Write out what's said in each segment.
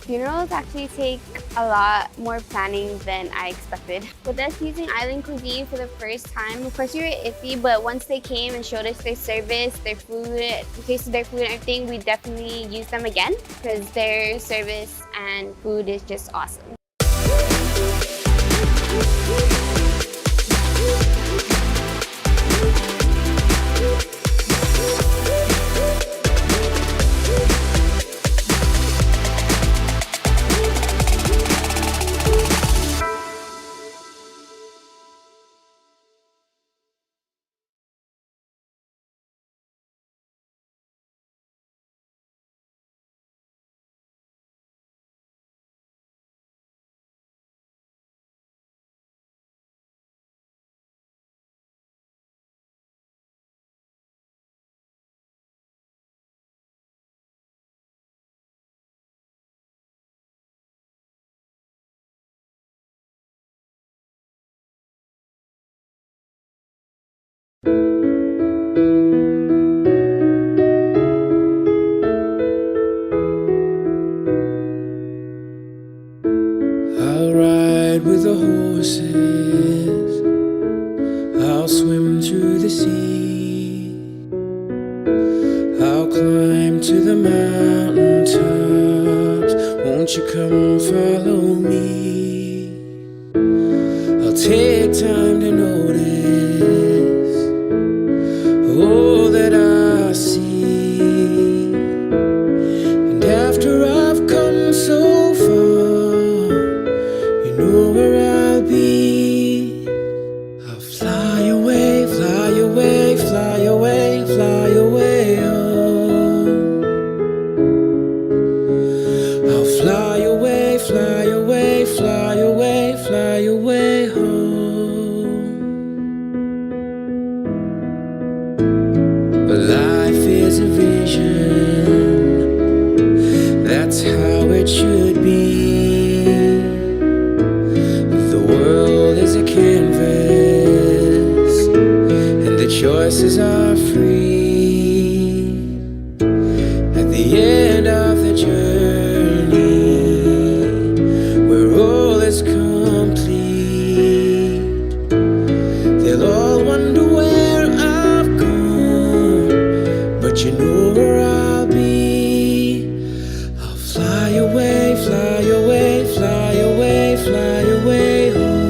Funerals actually take a lot more planning than I expected. With us using island cuisine for the first time, of course we were iffy, but once they came and showed us their service, their food, we tasted their food and everything, we definitely use them again because their service and food is just awesome. I'll ride with the horses, I'll swim through the sea, I'll climb to the mountain tops, won't you come follow me? I'll take time to notice all that I see, and after I've come so far, you know where I'll be. I'll fly away, fly away, fly away, fly away home. I'll fly away, fly away, fly away, fly away home. But life is a vision, that's how it should be. The world is a canvas, and the choices are free. At the end of the journey, where all is complete, they'll all wonder where I've gone, but you know where I'll be. I'll fly away, fly away, fly away, fly away home.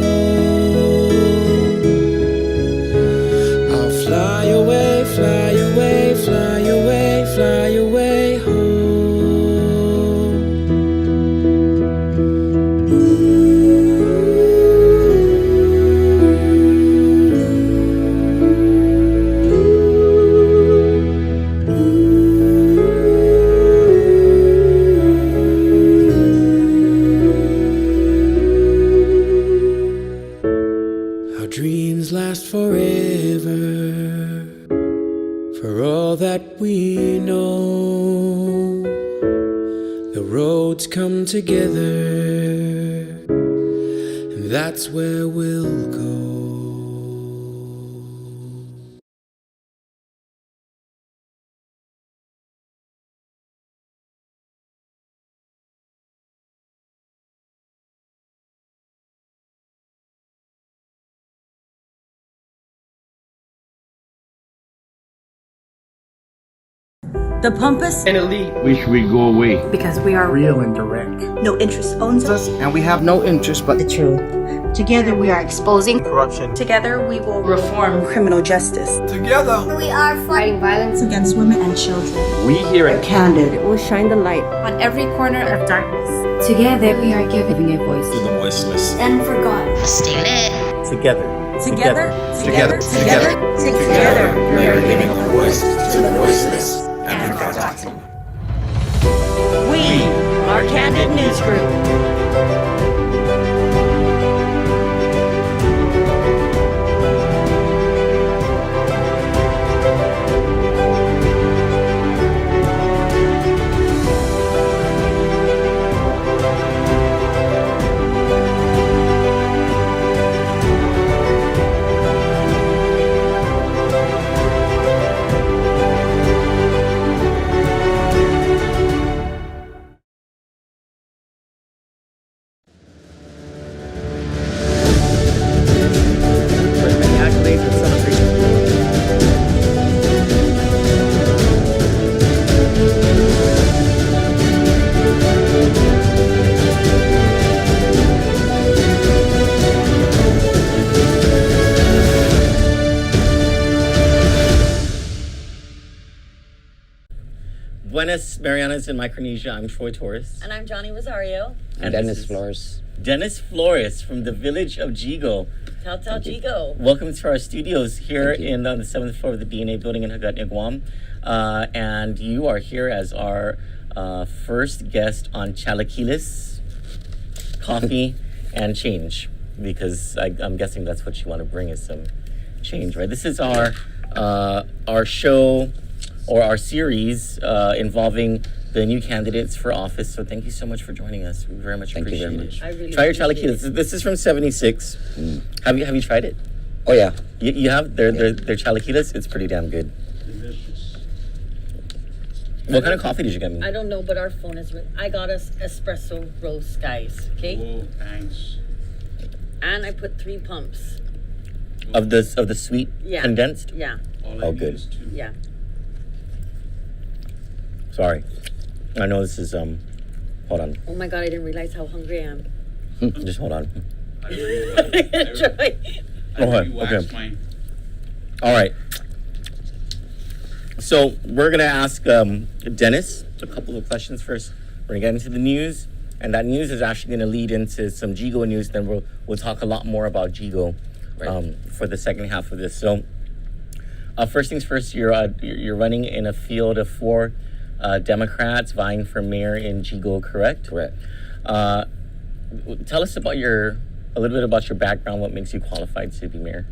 I'll fly away, fly away, fly away, fly away home. Our dreams last forever, for all that we know. The roads come together, and that's where we'll go. The pompous and elite wish we go away. because we are real and direct. no interest owns us. And we have no interest but The truth. Together we are exposing. corruption. Together we will reform criminal justice Together, We are fighting violence against women and children. We here at Candid will shine the light. on every corner of darkness. Together, we are giving a voice to the voiceless. And forgotten. Stay lit. Together. Together. Together. Together. Together, we are giving a voice to the voiceless and forgotten. We are Candid News Group. us, Mariana's in Micronesia. I'm Troy Torres. And I'm Johnny Rosario. And Dennis this is Flores. Dennis Flores from the village of Jigo. Tell Jigo. Welcome to our studios here Thank you. on the 7th floor of the DNA building in Hagat, Guam. And you are here as our first guest on Chalikilis, coffee, and change. Because I'm guessing that's what you want to bring is some change, right? This is our show or our series involving the new candidates for office. So thank you so much for joining us. We very much Thank you appreciate very it. much. I really Try your appreciate Chalikilis. This is from '76. Have you tried it? Oh yeah. You have their Chalikilis. It's pretty damn good. Delicious. What kind of coffee did you get me? I don't know, but our phone is ringing. I got us espresso roast, guys. Okay, Oh, thanks. and I put 3 pumps. Of the sweet Yeah. condensed. Yeah, All Oh, I need good. is 2. yeah. Sorry, I know this is Hold on, Oh my God, I didn't realize how hungry I am. just hold on. I really Troy. Okay, waxed okay. mine. All right. So we're gonna ask Dennis a couple of questions first. We're gonna get into the news, and that news is actually gonna lead into some Jigo news. Then we'll talk a lot more about Jigo for the second half of this. So first things first, you're running in a field of 4 Democrats vying for mayor in Jigo, correct? Correct. Tell us about a little bit about your background. What makes you qualified to be mayor?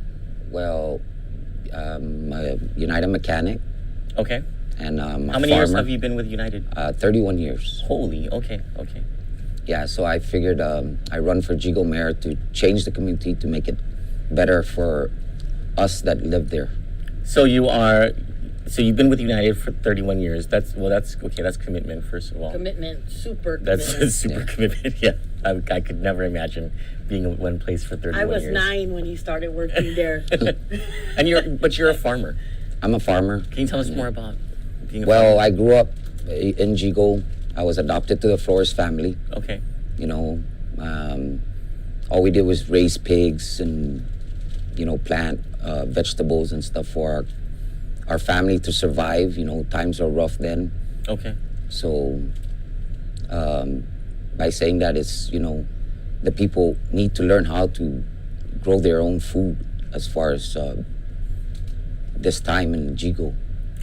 Well, I'm a United mechanic, Okay. and I'm a How many farmer. years have you been with United? 31 years. Holy, okay. Yeah, so I figured I run for Jigo Mayor to change the community, to make it better for us that live there. So you've been with United for 31 years. That's okay. That's commitment, first of all. Commitment, super That's commitment. a super commitment. Yeah, I could never imagine being in one place for 31 I was years. 9 when you started working there. And you're a farmer. I'm a farmer. Can you tell us more about being a Well, farmer? I grew up in Jigo. I was adopted to the Flores family. Okay. You know, all we did was raise pigs and, plant vegetables and stuff for our family to survive. Times are rough then. Okay. So by saying that, it's, the people need to learn how to grow their own food as far as this time in Jigo.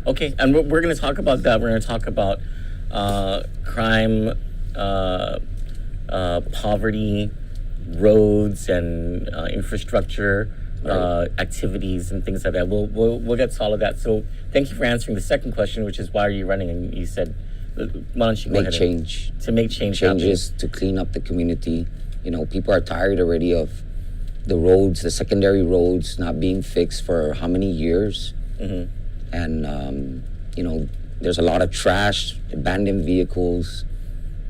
Okay, and we're going to talk about that. We're going to talk about crime, poverty, roads, and infrastructure activities and things like that. We'll get to all of that. So thank you for answering the second question, which is why are you running? And you said, why don't you go ahead to make change Changes to clean up the community. People are tired already of the roads, the secondary roads not being fixed for how many years. Mm-hmm. And, there's a lot of trash, abandoned vehicles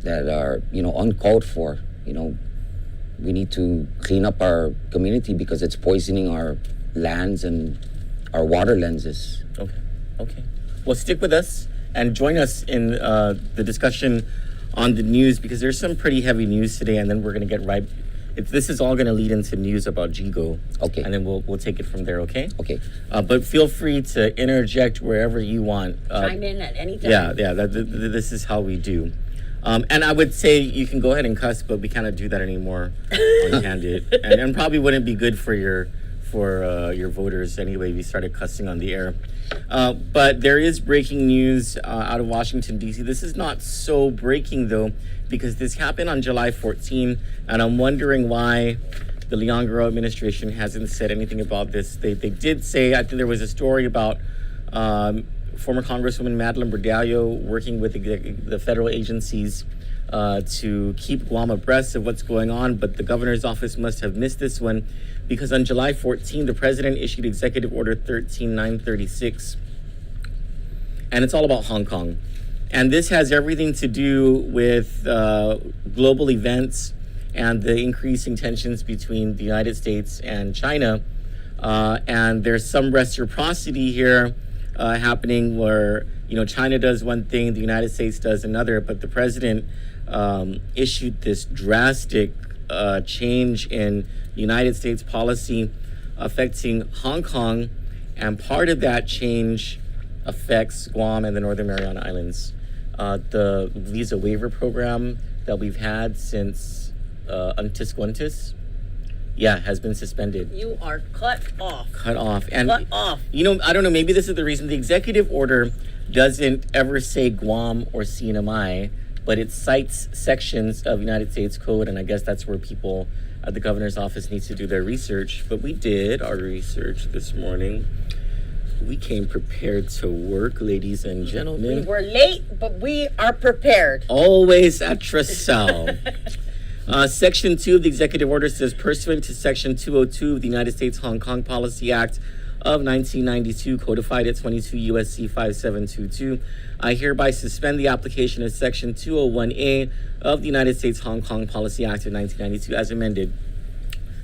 that are, uncalled for. We need to clean up our community because it's poisoning our lands and our water lenses. Okay. Well, stick with us and join us in the discussion on the news, because there's some pretty heavy news today, and then we're going to get right. This is all going to lead into news about Jigo. Okay. And then we'll take it from there, okay? Okay. But feel free to interject wherever you want. Chime in at any time. Yeah. This is how we do. And I would say you can go ahead and cuss, but we cannot do that anymore on Kandit, and probably wouldn't be good for your voters anyway if you started cussing on the air. But there is breaking news out of Washington, D.C. This is not so breaking, though, because this happened on July 14, and I'm wondering why the Leon Guerrero administration hasn't said anything about this. They did say, I think there was a story about former Congresswoman Madeline Bordallo working with the federal agencies to keep Guam abreast of what's going on, but the governor's office must have missed this one, because on July 14, the president issued Executive Order 13936, and it's all about Hong Kong. And this has everything to do with global events and the increasing tensions between the United States and China. And there's some reciprocity here happening where, China does one thing, the United States does another, but the president issued this drastic change in United States policy affecting Hong Kong, and part of that change affects Guam and the Northern Mariana Islands. the visa waiver program that we've had since Untis Quantis, has been suspended. You are cut off. Cut off. And, Cut off. you know, I don't know, maybe this is the reason the executive order doesn't ever say Guam or CNMI, but it cites sections of United States Code, and I guess that's where people at the governor's office need to do their research. But we did our research this morning. We came prepared to work, ladies and gentlemen. We were late, but we are prepared. Always at Trasal. Section 2 of the executive order says, pursuant to Section 202 of the United States Hong Kong Policy Act of 1992, codified at 22 U.S.C. 5722, I hereby suspend the application of Section 201A of the United States Hong Kong Policy Act of 1992 as amended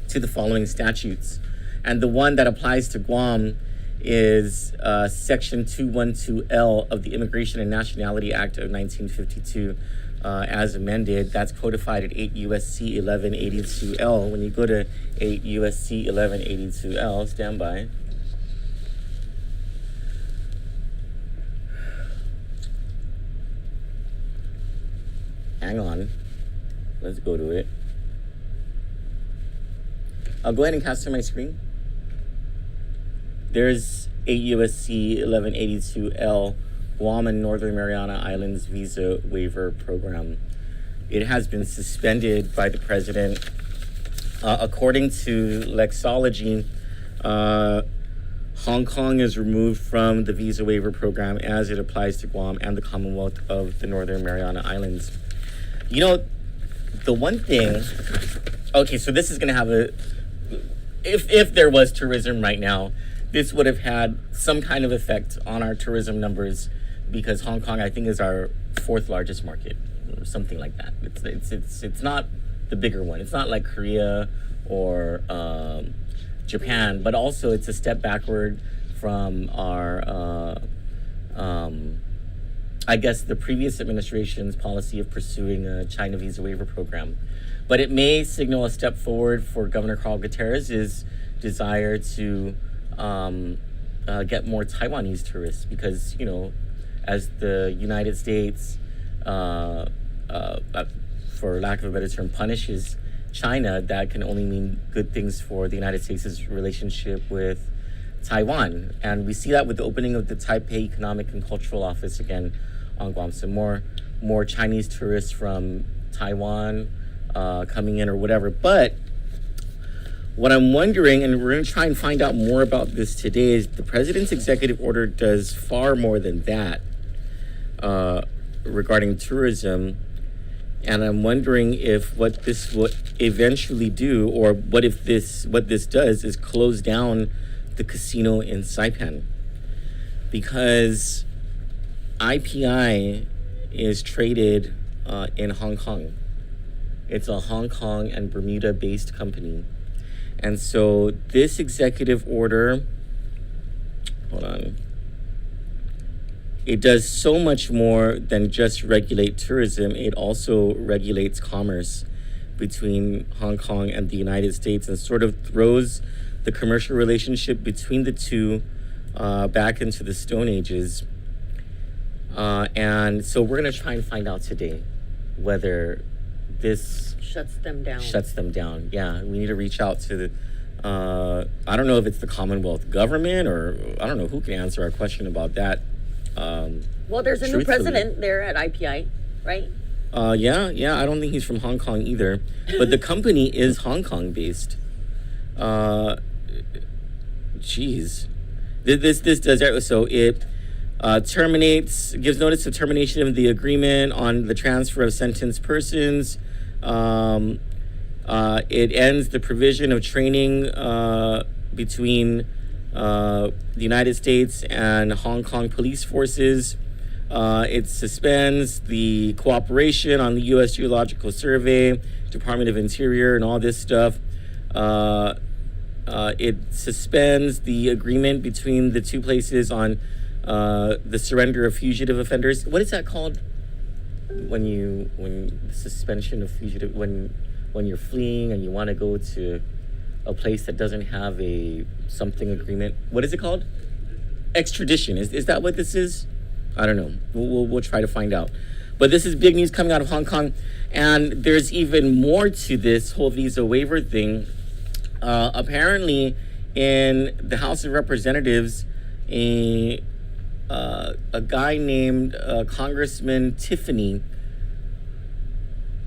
to the following statutes. And the one that applies to Guam is Section 212L of the Immigration and Nationality Act of 1952 as amended. That's codified at 8 U.S.C. 1182L. When you go to 8 U.S.C. 1182L, stand by. Hang on. Let's go to it. I'll go ahead and cast to my screen. There's 8 U.S.C. 1182L, Guam and Northern Mariana Islands Visa Waiver Program. It has been suspended by the president. According to Lexology, Hong Kong is removed from the Visa Waiver Program as it applies to Guam and the Commonwealth of the Northern Mariana Islands. You know, the one thing... Okay, so this is going to have a... If there was tourism right now, this would have had some kind of effect on our tourism numbers, because Hong Kong, I think, is our 4th largest market, or something like that. It's not the bigger one. It's not like Korea or Japan, but also it's a step backward from our, I guess, the previous administration's policy of pursuing a China visa waiver program. But it may signal a step forward for Governor Carl Gutierrez's desire to get more Taiwanese tourists, because, you know, as the United States, for lack of a better term, punishes China, that can only mean good things for the United States' relationship with Taiwan. And we see that with the opening of the Taipei Economic and Cultural Office again on Guam. So more Chinese tourists from Taiwan coming in or whatever. But what I'm wondering, and we're going to try and find out more about this today, is the president's executive order does far more than that regarding tourism. And I'm wondering if what this will eventually do, or what this does is close down the casino in Saipan. Because IPI is traded in Hong Kong. It's a Hong Kong and Bermuda-based company. And so this executive order, hold on, it does so much more than just regulate tourism. It also regulates commerce between Hong Kong and the United States, and sort of throws the commercial relationship between the two back into the Stone Ages. And so we're going to try and find out today whether this Shuts them down. Shuts them down. Yeah, we need to reach out to the, I don't know if it's the Commonwealth government, or I don't know who can answer our question about that. Well, there's a new president there at IPI, right? Yeah, I don't think he's from Hong Kong either, but the company is Hong Kong based. Geez, this does that. So it gives notice of termination of the agreement on the transfer of sentenced persons. It ends the provision of training between the United States and Hong Kong police forces. It suspends the cooperation on the U.S. Geological Survey, Department of Interior, and all this stuff. It suspends the agreement between the two places on the surrender of fugitive offenders. What is that called? When the suspension of fugitive, when you're fleeing and you want to go to a place that doesn't have a something agreement. What is it called? Extradition. Is that what this is? I don't know. We'll try to find out. But this is big news coming out of Hong Kong, and there's even more to this whole visa waiver thing. Apparently, in the House of Representatives, a guy named Congressman Tiffany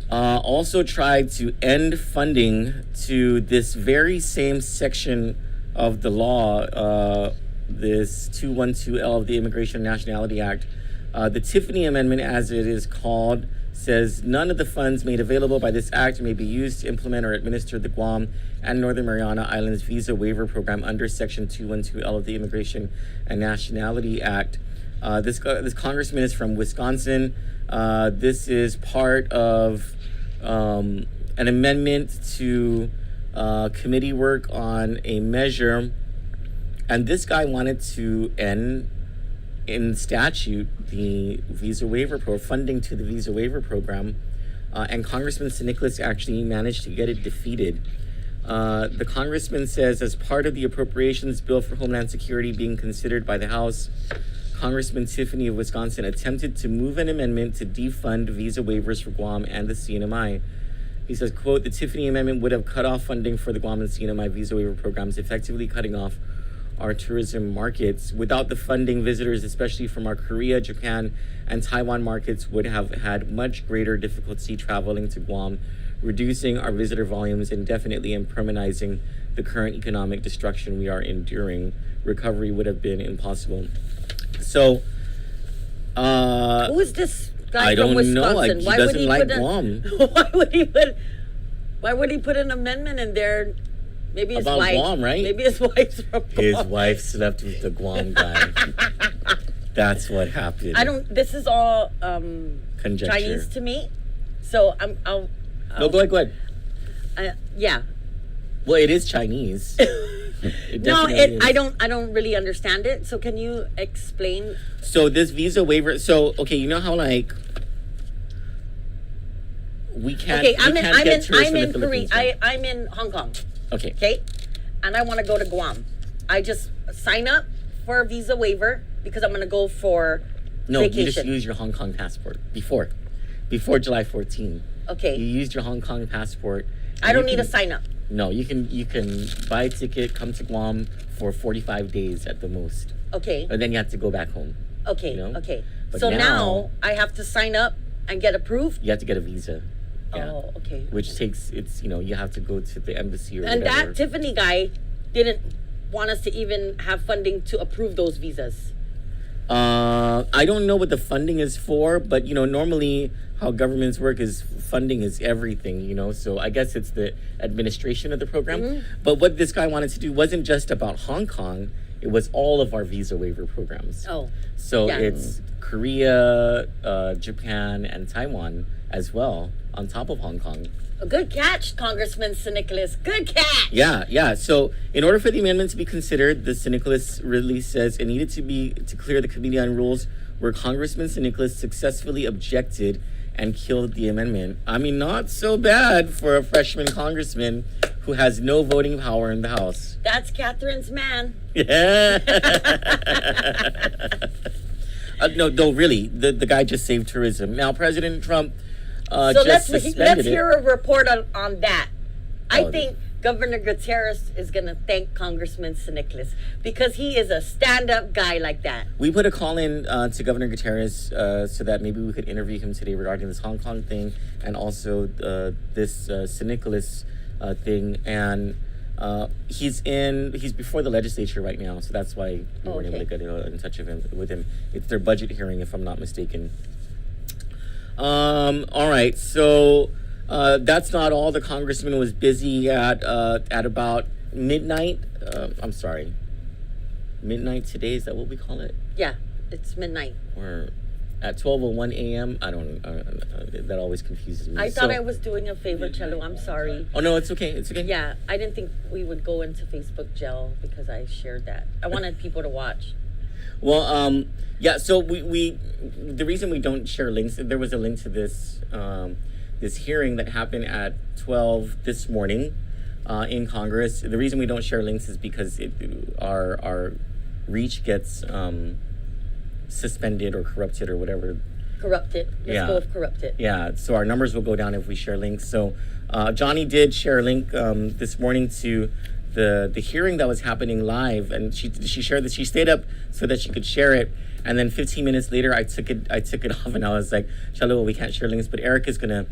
also tried to end funding to this very same section of the law, this 212L of the Immigration and Nationality Act. The Tiffany Amendment, as it is called, says none of the funds made available by this act may be used to implement or administer the Guam and Northern Mariana Islands visa waiver program under Section 212L of the Immigration and Nationality Act. This congressman is from Wisconsin. This is part of an amendment to committee work on a measure, and this guy wanted to end in statute the visa waiver funding to the visa waiver program, and Congressman Nicholas actually managed to get it defeated. The congressman says, as part of the appropriations bill for Homeland Security being considered by the House, Congressman Tiffany of Wisconsin attempted to move an amendment to defund visa waivers for Guam and the CNMI. He says, quote, the Tiffany Amendment would have cut off funding for the Guam and CNMI visa waiver programs, effectively cutting off our tourism markets. Without the funding, visitors, especially from our Korea, Japan, and Taiwan markets, would have had much greater difficulty traveling to Guam, reducing our visitor volumes indefinitely and permanentizing the current economic destruction we are enduring. Recovery would have been impossible. So, who is this guy I from don't Wisconsin? know. Like, he doesn't like Guam. Why would he put an amendment in there? Maybe his About wife. Guam, right? Maybe his wife's from Guam. His wife slept with the Guam guy. That's what happened. This is all Conjecture. Chinese to me. So I'll No, go ahead. Yeah. Well, it is Chinese. I don't really understand it. So can you explain? So this visa waiver. So okay, you know how like we can't. Okay, I'm in Korea. I'm in Hong Kong. Okay. Okay, and I want to go to Guam. I just sign up for a visa waiver because I'm going to go for vacation. You just use your Hong Kong passport before July 14. Okay. You used your Hong Kong passport. I don't need to sign up. No, you can buy a ticket, come to Guam for 45 days at the most. Okay. And then you have to go back home. Okay. You know? Okay. But so now I have to sign up and get approved. You have to get a visa. Yeah. Oh, okay. Which takes you have to go to the embassy or and whatever. that Tiffany guy didn't want us to even have funding to approve those visas. I don't know what the funding is for, but normally how governments work is funding is everything, so I guess it's the administration of the program. Mm-hmm. But what this guy wanted to do wasn't just about Hong Kong, it was all of our visa waiver programs. Oh. So yeah. It's Korea, Japan, and Taiwan as well, on top of Hong Kong. A good catch, Congressman Nicholas. Good catch. Yeah. So in order for the amendment to be considered, the Nicholas release says it needed to clear the Committee on Rules where Congressman Nicholas successfully objected and killed the amendment. I mean, not so bad for a freshman congressman who has no voting power in the House. That's Catherine's man. Yeah. No, really. The guy just saved tourism. Now, President Trump so just let's suspended hear a report on that. I Oh, think Governor Gutierrez is going to thank Congressman Nicholas because he is a stand-up guy like that. We put a call in to Governor Gutierrez so that maybe we could interview him today regarding this Hong Kong thing and also this Nicholas thing. And he's before the legislature right now, so that's why we weren't able to get in touch with him. It's their budget hearing, if I'm not mistaken. All right, so that's not all. The congressman was busy at about midnight. I'm sorry, midnight today. Is that what we call it? Yeah, it's midnight. Or at 12:01 a.m. I don't. That always confuses me. I thought I was doing a favor, Cello. I'm sorry. Oh no, it's okay. It's okay. Yeah, I didn't think we would go into Facebook jail because I shared that. I wanted people to watch. Well, yeah. So we the reason we don't share links. There was a link to this this hearing that happened at 12 this morning in Congress. The reason we don't share links is because our reach gets suspended or corrupted or whatever. Corrupted. Let's go with corrupted. Yeah, so our numbers will go down if we share links. So Johnny did share a link this morning to the hearing that was happening live, and she shared that she stayed up so that she could share it. And then 15 minutes later, I took it off, and I was like, Chalo, we can't share links, but Eric is gonna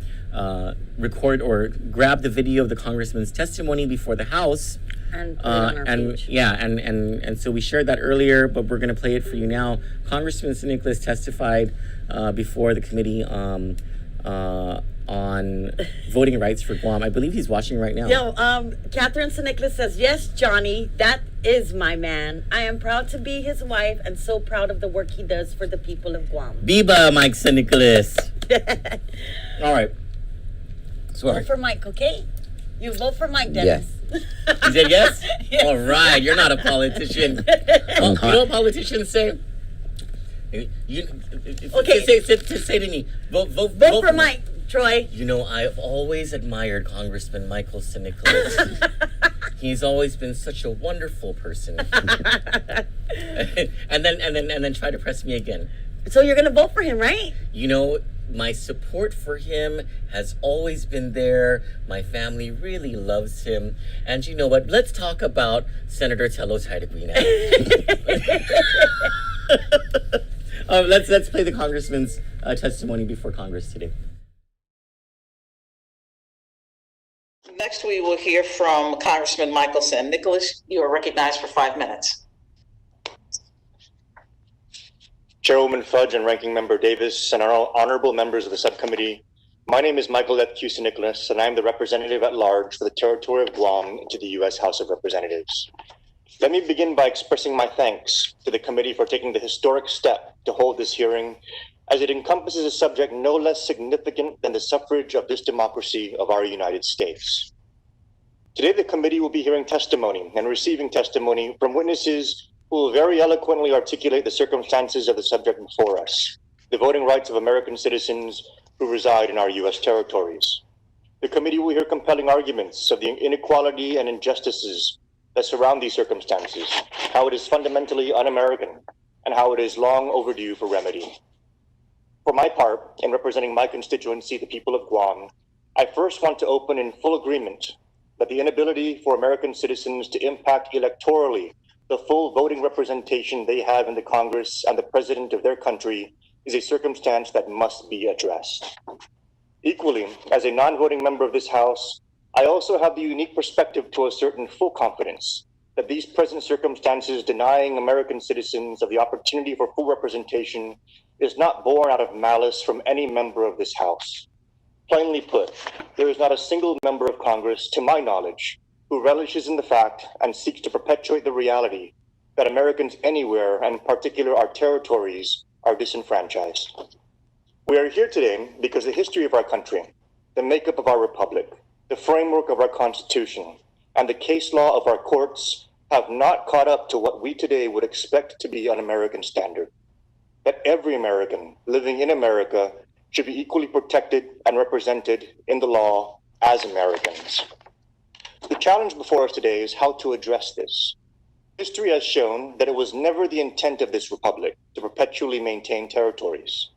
record or grab the video of the congressman's testimony before the House. And put it on our page. Yeah, and so we shared that earlier, but we're gonna play it for you now. Congressman Nicholas testified before the committee on voting rights for Guam. I believe he's watching right now. Catherine Nicholas says, yes, Johnny, that is my man. I am proud to be his wife and so proud of the work he does for the people of Guam. Biba, Mike Nicholas. All right. Vote for Mike, okay? You vote for Mike, Dennis. You said yes? Yes? All right, you're not a politician. You know what politicians say? Okay. Say to me, vote for Mike, Troy. You know, I've always admired Congressman Michael Nicholas. He's always been such a wonderful person. and then try to press me again. So you're gonna vote for him, right? You know, my support for him has always been there. My family really loves him. And you know what? Let's talk about Senator Tello Taitaguina. Let's play the congressman's testimony before Congress today. Next, we will hear from Congressman Michael Nicholas. You are recognized for 5 minutes. Chairwoman Fudge and Ranking Member Davis and our honorable members of the subcommittee, my name is Michael Nicholas, and I am the representative at large for the territory of Guam to the U.S. House of Representatives. Let me begin by expressing my thanks to the committee for taking the historic step to hold this hearing, as it encompasses a subject no less significant than the suffrage of this democracy of our United States. Today, the committee will be hearing testimony and receiving testimony from witnesses who will very eloquently articulate the circumstances of the subject before us, the voting rights of American citizens who reside in our U.S. territories. The committee will hear compelling arguments of the inequality and injustices that surround these circumstances, how it is fundamentally un-American, and how it is long overdue for remedy. For my part, in representing my constituency, the people of Guam, I first want to open in full agreement that the inability for American citizens to impact electorally the full voting representation they have in the Congress and the president of their country is a circumstance that must be addressed. Equally, as a non-voting member of this House, I also have the unique perspective to assert in full confidence that these present circumstances denying American citizens of the opportunity for full representation is not born out of malice from any member of this House. Plainly put, there is not a single member of Congress, to my knowledge, who relishes in the fact and seeks to perpetuate the reality that Americans anywhere, and in particular our territories, are disenfranchised. We are here today because the history of our country, the makeup of our republic, the framework of our Constitution, and the case law of our courts have not caught up to what we today would expect to be an American standard. That every American living in America should be equally protected and represented in the law as Americans. The challenge before us today is how to address this. History has shown that it was never the intent of this republic to perpetually maintain territories.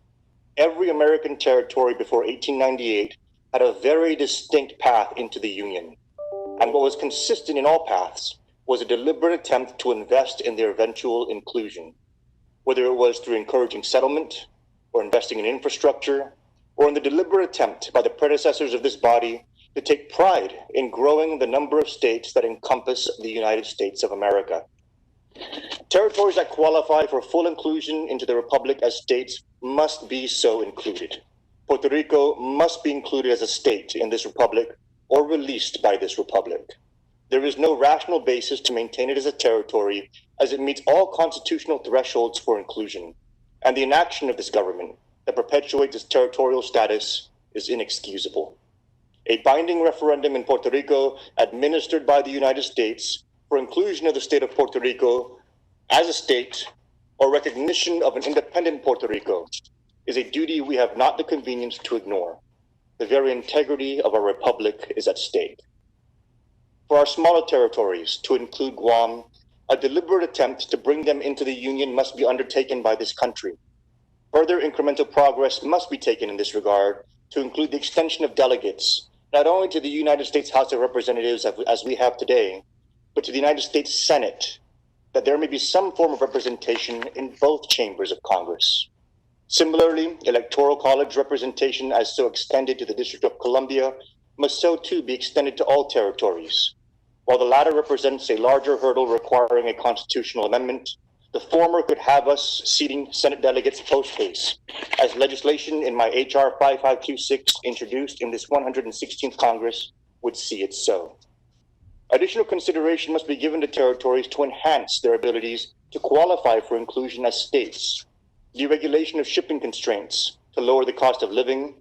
Every American territory before 1898 had a very distinct path into the Union. And what was consistent in all paths was a deliberate attempt to invest in their eventual inclusion, whether it was through encouraging settlement or investing in infrastructure, or in the deliberate attempt by the predecessors of this body to take pride in growing the number of states that encompass the United States of America. Territories that qualify for full inclusion into the Republic as states must be so included. Puerto Rico must be included as a state in this Republic or released by this Republic. There is no rational basis to maintain it as a territory, as it meets all constitutional thresholds for inclusion, and the inaction of this government that perpetuates its territorial status is inexcusable. A binding referendum in Puerto Rico administered by the United States for inclusion of the state of Puerto Rico as a state or recognition of an independent Puerto Rico is a duty we have not the convenience to ignore. The very integrity of our republic is at stake. For our smaller territories, to include Guam, A deliberate attempt to bring them into the Union must be undertaken by this country. Further incremental progress must be taken in this regard to include the extension of delegates, not only to the United States House of Representatives as we have today, but to the United States Senate, that there may be some form of representation in both chambers of Congress. Similarly, Electoral College representation, as so extended to the District of Columbia, must so too be extended to all territories. While the latter represents a larger hurdle requiring a constitutional amendment, the former could have us seating Senate delegates post-haste, as legislation in my H.R. 5526 introduced in this 116th Congress would see it so. Additional consideration must be given to territories to enhance their abilities to qualify for inclusion as states. Deregulation of shipping constraints to lower the cost of living,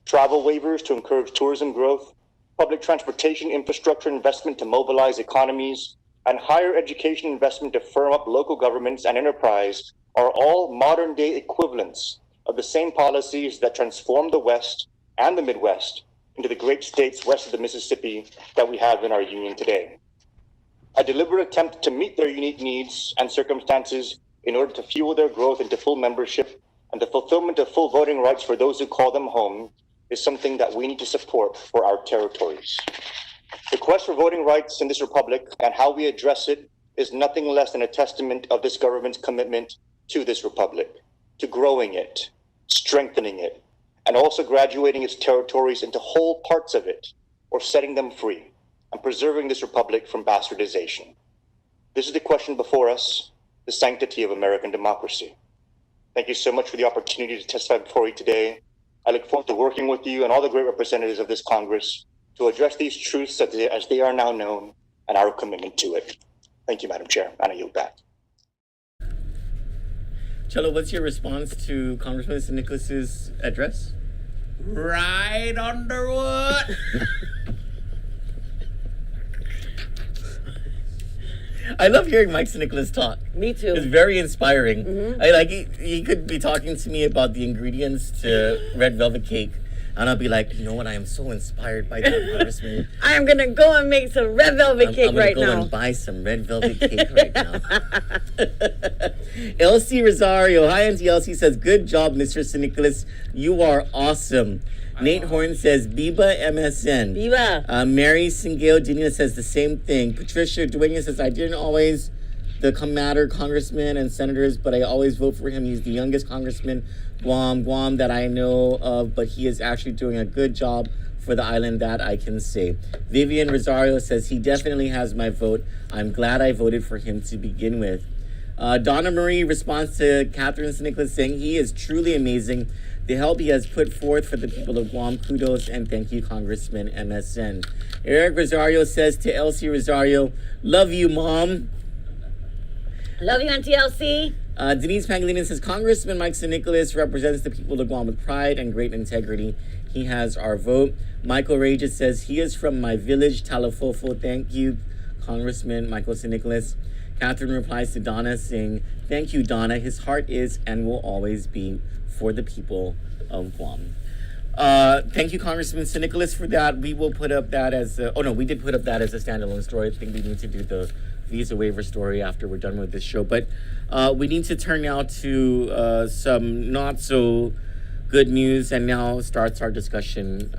travel waivers to encourage tourism growth, public transportation infrastructure investment to mobilize economies, and higher education investment to firm up local governments and enterprise are all modern-day equivalents of the same policies that transformed the West and the Midwest into the great states west of the Mississippi that we have in our union today. A deliberate attempt to meet their unique needs and circumstances in order to fuel their growth into full membership and the fulfillment of full voting rights for those who call them home is something that we need to support for our territories. The quest for voting rights in this republic and how we address it is nothing less than a testament of this government's commitment to this republic, to growing it, strengthening it, and also graduating its territories into whole parts of it, or setting them free, and preserving this republic from bastardization. This is the question before us, the sanctity of American democracy. Thank you so much for the opportunity to testify before you today. I look forward to working with you and all the great representatives of this Congress to address these truths as they are now known and our commitment to it. Thank you, Madam Chair, and I yield back. Chelo, what's your response to Congressman Nicholas's address? Right, Underwood. I love hearing Mike Nicholas talk. Me too. It's very inspiring. Mm-hmm. I like he could be talking to me about the ingredients to red velvet cake, and I'll be like, you know what? I am so inspired by that, Congressman. I am gonna go and make some red velvet cake right now. I'm gonna go and buy some red velvet cake right now. Elsie Rosario, hi Auntie Elsie, says, good job, Mr. Nicholas. You are awesome. Nate Horn says, Biba MSN. Biba. Mary Singale Dina says the same thing. Patricia Dueña says, I didn't always come matter congressmen and senators, but I always vote for him. He's the youngest congressman, Guam that I know of, but he is actually doing a good job for the island, that I can say. Vivian Rosario says, he definitely has my vote. I'm glad I voted for him to begin with. Donna Marie responds to Catherine Nicholas saying, he is truly amazing. The help he has put forth for the people of Guam, kudos and thank you, Congressman MSN. Eric Rosario says to Elsie Rosario, love you, Mom. Love you, Auntie Elsie. Denise Pangilinan says, Congressman Mike Nicholas represents the people of Guam with pride and great integrity. He has our vote. Michael Rages says, he is from my village, Talafofo. Thank you, Congressman Michael Nicholas. Catherine replies to Donna saying, thank you, Donna. His heart is and will always be for the people of Guam. Thank you, Congressman Nicholas, for that. We will put up that as we did put up that as a standalone story. I think we need to do the visa waiver story after we're done with this show. But we need to turn now to some not so good news, and now starts our discussion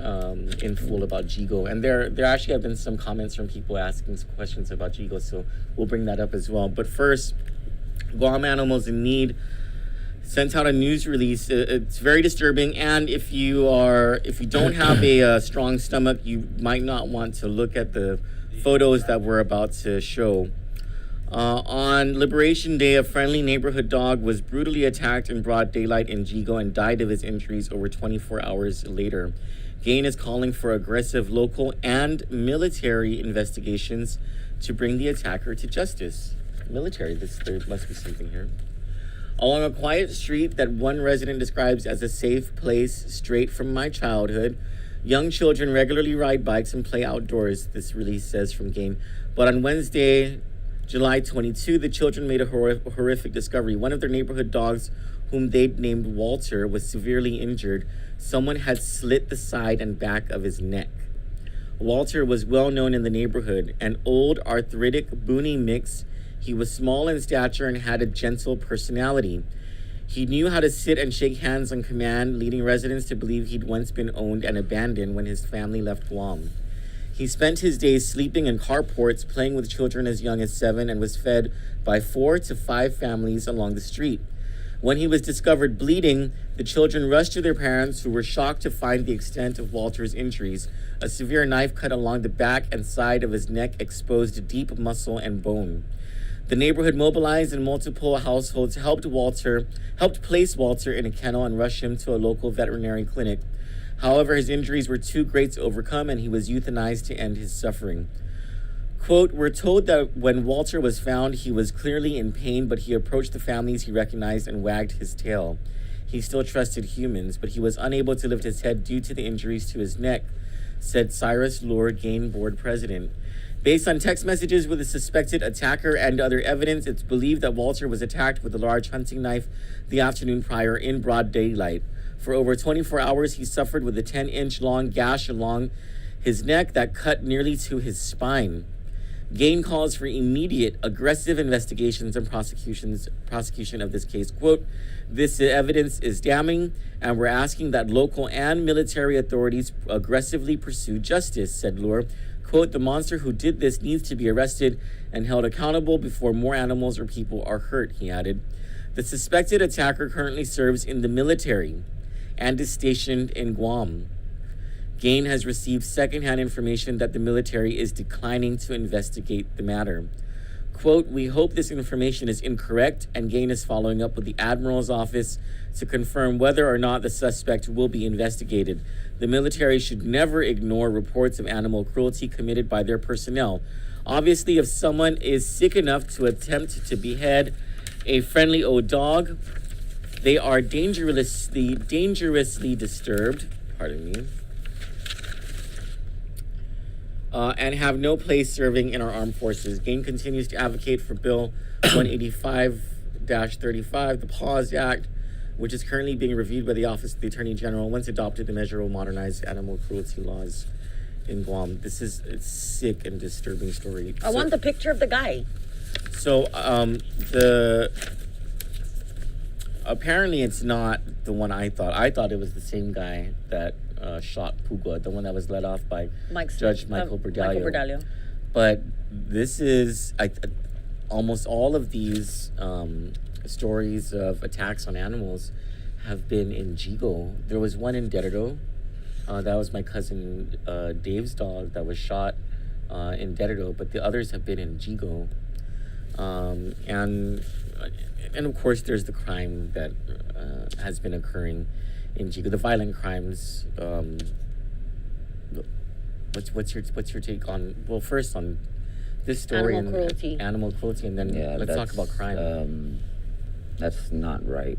in full about Jigo. And there actually have been some comments from people asking some questions about Jigo, so we'll bring that up as well. But first, Guam Animals in Need sent out a news release. It's very disturbing, and if you don't have a strong stomach, you might not want to look at the photos that we're about to show. On Liberation Day, a friendly neighborhood dog was brutally attacked in broad daylight in Jigo and died of his injuries over 24 hours later. GAIN is calling for aggressive local and military investigations to bring the attacker to justice. Military, there must be something here. Along a quiet street that one resident describes as a safe place straight from my childhood, young children regularly ride bikes and play outdoors, this release says from GAIN. But on Wednesday, July 22, the children made a horrific discovery. One of their neighborhood dogs, whom they'd named Walter, was severely injured. Someone had slit the side and back of his neck. Walter was well known in the neighborhood, an old arthritic boonie mix. He was small in stature and had a gentle personality. He knew how to sit and shake hands on command, leading residents to believe he'd once been owned and abandoned when his family left Guam. He spent his days sleeping in carports, playing with children as young as 7, and was fed by 4 to 5 families along the street. When he was discovered bleeding, the children rushed to their parents, who were shocked to find the extent of Walter's injuries. A severe knife cut along the back and side of his neck exposed deep muscle and bone. The neighborhood mobilized and multiple households helped place Walter in a kennel and rush him to a local veterinary clinic. However, his injuries were too great to overcome, and he was euthanized to end his suffering. Quote, we're told that when Walter was found, he was clearly in pain, but he approached the families he recognized and wagged his tail. He still trusted humans, but he was unable to lift his head due to the injuries to his neck, said Cyrus Lure, Gain Board president. Based on text messages with the suspected attacker and other evidence, it's believed that Walter was attacked with a large hunting knife the afternoon prior in broad daylight. For over 24 hours, he suffered with a 10-inch long gash along his neck that cut nearly to his spine. Gain calls for immediate, aggressive investigations and prosecution of this case. Quote, this evidence is damning, and we're asking that local and military authorities aggressively pursue justice, said Lure. Quote, the monster who did this needs to be arrested and held accountable before more animals or people are hurt, he added. The suspected attacker currently serves in the military and is stationed in Guam. Gain has received secondhand information that the military is declining to investigate the matter. Quote, we hope this information is incorrect, and Gain is following up with the Admiral's office to confirm whether or not the suspect will be investigated. The military should never ignore reports of animal cruelty committed by their personnel. Obviously, if someone is sick enough to attempt to behead a friendly old dog, they are dangerously disturbed, pardon me, and have no place serving in our armed forces. Gain continues to advocate for Bill 185-35, the PAWS Act, which is currently being reviewed by the Office of the Attorney General. Once adopted, the measure will modernize animal cruelty laws in Guam. This is a sick and disturbing story. I want the picture of the guy. So, apparently it's not the one I thought. I thought it was the same guy that shot Pugwa, the one that was led off by Judge Michael Bordallo. But this is, almost all of these stories of attacks on animals have been in Jigo. There was one in Deredo. That was my cousin Dave's dog that was shot in Deredo, but the others have been in Jigo. And of course, there's the crime that has been occurring in Jigo, the violent crimes. What's your take on? Well, first on this story animal cruelty, and then let's talk about crime. That's not right.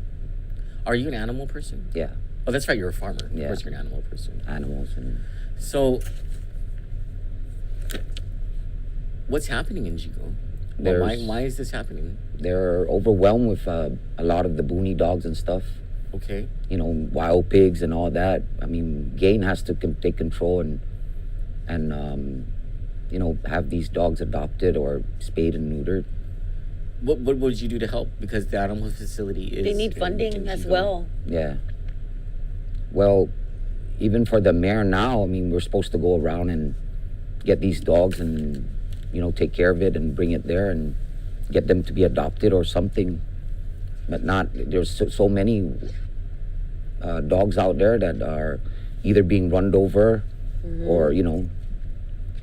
Are you an animal person? Yeah. Oh, that's right. You're a farmer. Yeah. Of course, you're an animal person. Animals and so. What's happening in Jigo? Why is this happening? They're overwhelmed with a lot of the boony dogs and stuff. Okay. You know, wild pigs and all that. I mean, Gain has to take control and you know, have these dogs adopted or spayed and neutered. What would you do to help? Because the animal facility is... They need funding as well. Yeah. Well, even for the mayor now, I mean, we're supposed to go around and get these dogs and, you know, take care of it and bring it there and get them to be adopted or something. But not, there's so many dogs out there that are either being run over or, you know.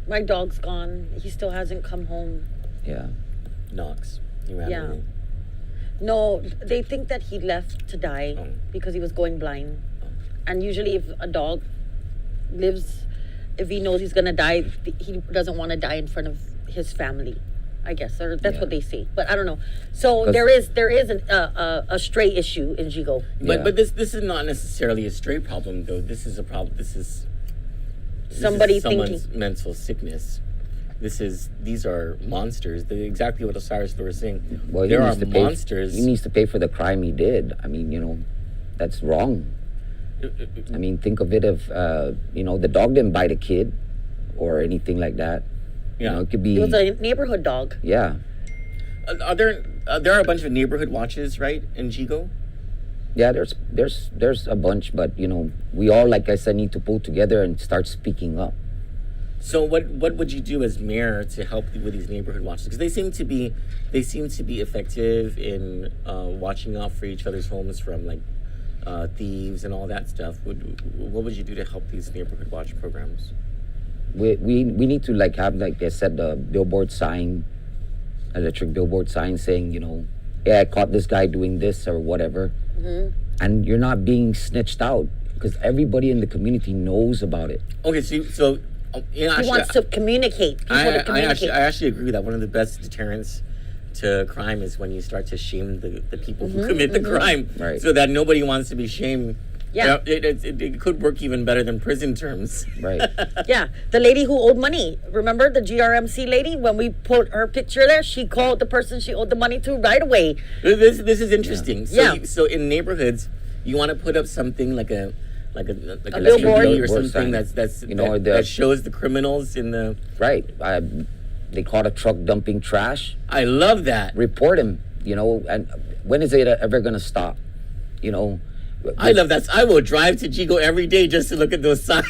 My dog's gone. He still hasn't come home. Yeah. Knox. He ran away. No, they think that he left to die because he was going blind. And usually if a dog lives, if he knows he's going to die, he doesn't want to die in front of his family, I guess. Or that's what they say. But I don't know. So there is a stray issue in Jigo. But this is not necessarily a stray problem, though. This is a problem. This is someone's mental sickness. These are monsters. They're exactly what Osiris was saying. Well, there are monsters. He needs to pay for the crime he did. I mean, you know, that's wrong. I mean, think of it if, you know, the dog didn't bite a kid or anything like that. Yeah. You know, it could be... It was a neighborhood dog. Yeah. there are a bunch of neighborhood watches, right, in Jigo? Yeah, there's a bunch, but we all, like I said, need to pull together and start speaking up. So what would you do as mayor to help with these neighborhood watches? Because they seem to be effective in watching out for each other's homes from like thieves and all that stuff. What would you do to help these neighborhood watch programs? We need to have, like I said, the billboard sign, electric billboard sign saying, yeah, I caught this guy doing this or whatever. Mm-hmm. And you're not being snitched out because everybody in the community knows about it. Okay, so he wants to communicate. I actually agree that one of the best deterrents to crime is when you start to shame the people who commit the crime, right? So that nobody wants to be shamed. Yeah, it could work even better than prison terms. Right. Yeah, the lady who owed money. Remember the GRMC lady? When we put her picture there, she called the person she owed the money to right away. This is interesting. Yeah. So in neighborhoods, you want to put up something like a billboard or something that shows the criminals in the right. They caught a truck dumping trash. I love that. Report him. And when is it ever going to stop? I love that. I will drive to Jigo every day just to look at those signs.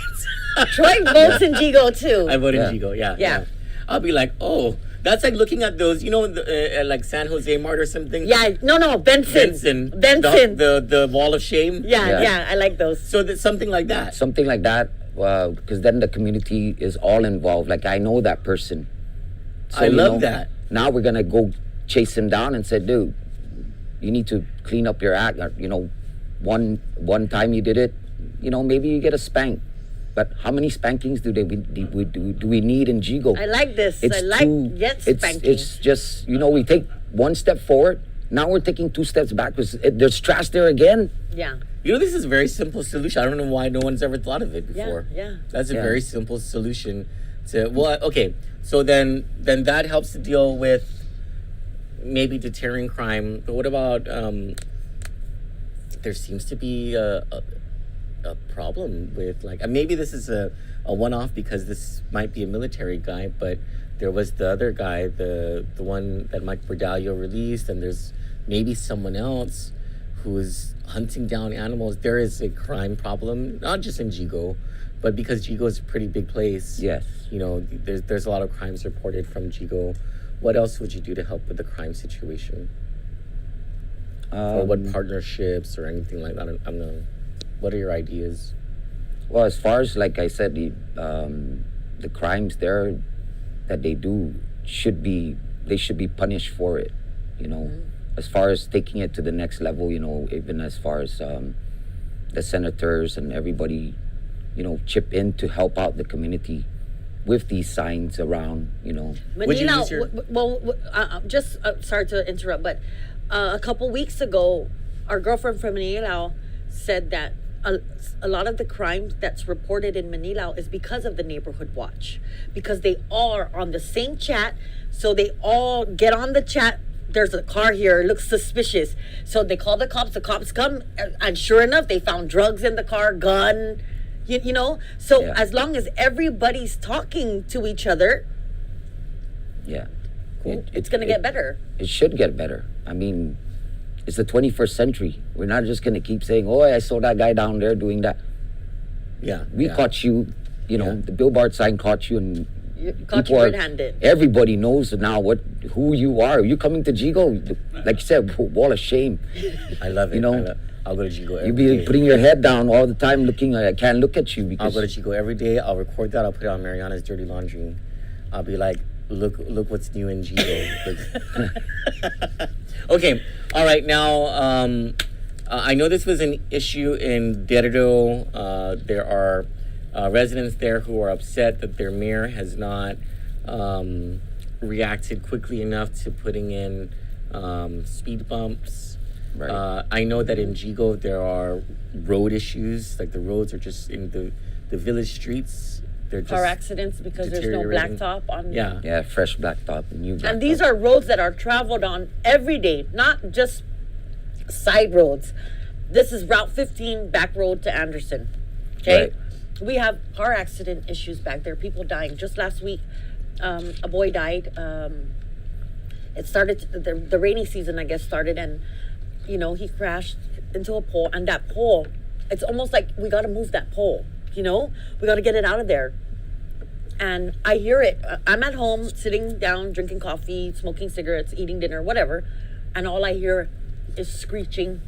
Troy votes in Jigo too. I vote in Jigo. Yeah. I'll be like, oh, that's like looking at those, like San Jose Mart or something. Yeah, no, Benson. The wall of shame. Yeah, I like those. So that's something like that. Something like that, because then the community is all involved. Like, I know that person. So, I love that. Now we're going to go chase him down and say, dude, you need to clean up your act. One time you did it, maybe you get a spank. But how many spankings do we need in Jigo? I like this. Spanking. It's just, we take one step forward. Now we're taking 2 steps back because there's trash there again. Yeah. This is a very simple solution. I don't know why no one's ever thought of it before. Yeah. That's a very simple solution to, okay. So then that helps to deal with maybe deterring crime. But what about, there seems to be a problem with maybe this is a one-off because this might be a military guy, but there was the other guy, the one that Mike Bordallo released, and there's maybe someone else who's hunting down animals. There is a crime problem, not just in Jigo, but because Jigo is a pretty big place. Yes. There's a lot of crimes reported from Jigo. What else would you do to help with the crime situation? Or what partnerships or anything like that? I don't know. What are your ideas? Well, as far as, like I said, the crimes there that they do should be punished for it. As far as taking it to the next level, even as far as the senators and everybody, chip in to help out the community with these signs around. Manila, sorry to interrupt, but a couple weeks ago, our girlfriend from Manila said that a lot of the crimes that's reported in Manila is because of the neighborhood watch, because they are on the same chat, so they all get on the chat. There's a car here, it looks suspicious, so they call the cops come, and sure enough they found drugs in the car, gun, so as long as everybody's talking to each other, cool. It's gonna get better. It should get better. I mean, it's the 21st century. We're not just going to keep saying, oh, I saw that guy down there doing that. Yeah. We caught you, the billboard sign caught you, and caught you red-handed. Everybody knows now who you are. Are you coming to Jigo? Like you said, wall of shame. I love it. I'll go to Jigo every day. You be putting your head down all the time looking, I can't look at you. Because I'll go to Jigo every day. I'll record that. I'll put it on Mariana's Dirty Laundry. I'll be like, look what's new in Jigo. Okay, all right. Now, I know this was an issue in Derdo. There are residents there who are upset that their mayor has not reacted quickly enough to putting in speed bumps. Right. I know that in Jigo there are road issues, like the roads are just in the village streets. Car accidents because there's no blacktop on. Yeah, fresh blacktop, new blacktop. And these are roads that are traveled on every day, not just side roads. This is Route 15 back road to Anderson. Okay, right. We have car accident issues back there. People dying. Just last week, a boy died. it started, the rainy season, I guess, started, and, you know, he crashed into a pole, and that pole, it's almost like we got to move that pole, you know? We got to get it out of there. And I hear it. I'm at home, sitting down, drinking coffee, smoking cigarettes, eating dinner, whatever, and all I hear is screeching,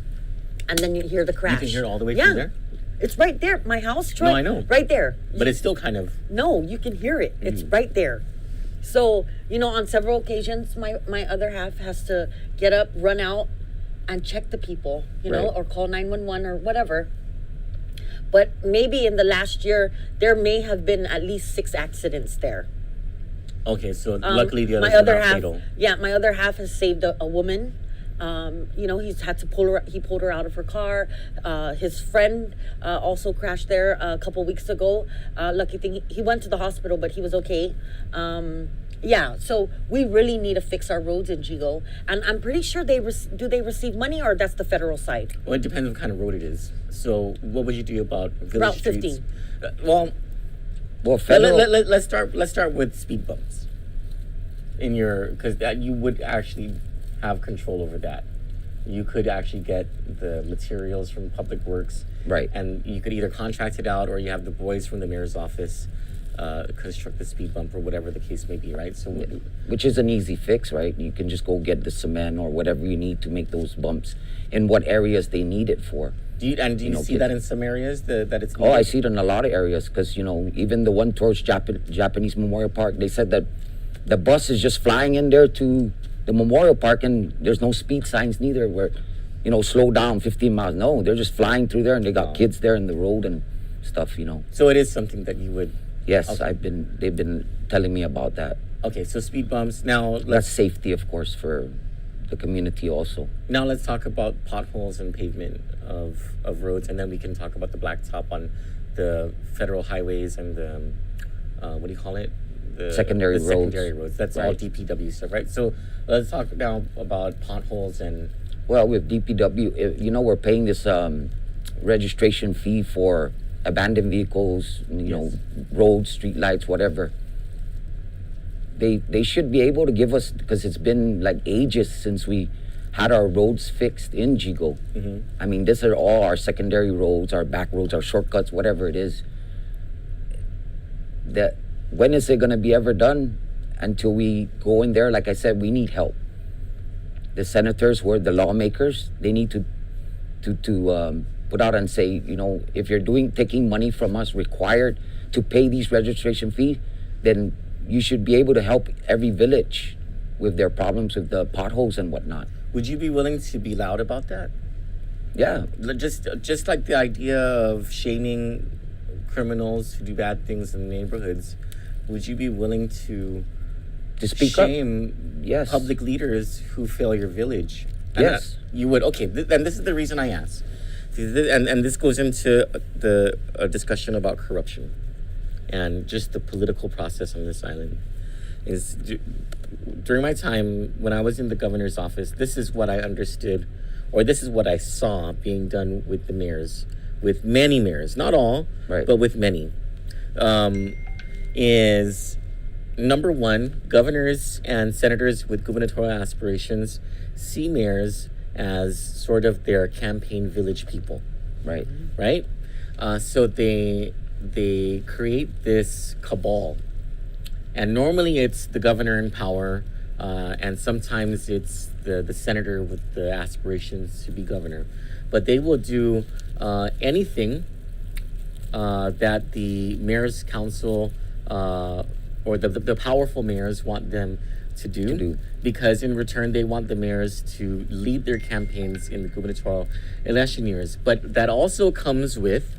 and then you hear the crash. You can hear it all the way through there? It's right there. My house, Troy. No, I know. Right there. But it's still kind of... No, you can hear it. It's right there. So, you know, on several occasions, my other half has to get up, run out, and check the people, you know, or call 911 or whatever. But maybe in the last year, there may have been at least 6 accidents there. Okay, so luckily the others my other were not half, fatal. Yeah, my other half has saved a woman. You know, he's had to pull her. He pulled her out of her car. His friend also crashed there a couple weeks ago. Lucky thing, he went to the hospital, but he was okay. Yeah, so we really need to fix our roads in Jigo, and I'm pretty sure do they receive money, or that's the federal side? Well, it depends what kind of road it is. So, what would you do about village Route streets? 15. Well, federal. Let's start with speed bumps. Because that you would actually have control over that. You could actually get the materials from Public Works, right? And you could either contract it out, or you have the boys from the mayor's office construct the speed bump, or whatever the case may be, right? So, which is an easy fix, right? You can just go get the cement or whatever you need to make those bumps in what areas they need it for. Do you see that in some areas that it's needed? Oh, I see it in a lot of areas, because, you know, even the one towards Japanese Memorial Park, they said that the bus is just flying in there to the Memorial Park, and there's no speed signs neither where, you know, slow down 15 miles. No, they're just flying through there, and they got kids there in the road and stuff, you know. So it is something that you would... Yes, okay. They've been telling me about that. Okay, so speed bumps. Now that's safety, of course, for the community also. Now let's talk about potholes and pavement of roads, and then we can talk about the blacktop on the federal highways and the what do you call it? The secondary roads. That's all DPW stuff, right? So let's talk now about potholes and... Well, with DPW, you know, we're paying this registration fee for abandoned vehicles, you know, roads, street lights, whatever. They should be able to give us, because it's been like ages since we had our roads fixed in Jigo. I mean, these are all our secondary roads, our back roads, our shortcuts, whatever it is. When is it going to be ever done? Until we go in there, like I said, we need help. The senators, who are the lawmakers, they need to put out and say, you know, if you're taking money from us required to pay these registration fees, then you should be able to help every village with their problems with the potholes and whatnot. Would you be willing to be loud about that? Yeah. Just like the idea of shaming criminals who do bad things in the neighborhoods, would you be willing to speak shame Yes. public leaders who fail your village? Yes. You would. Okay, and this is the reason I ask. And this goes into the discussion about corruption and just the political process on this island. During my time when I was in the governor's office, this is what I understood, or this is what I saw being done with the mayors, with many mayors, not all, but with many, is number one, governors and senators with gubernatorial aspirations see mayors as sort of their campaign village people. Right? So they create this cabal. And normally it's the governor in power, and sometimes it's the senator with the aspirations to be governor. But they will do anything that the mayor's council or the powerful mayors want them to do, because in return they want the mayors to lead their campaigns in the gubernatorial election years. But that also comes with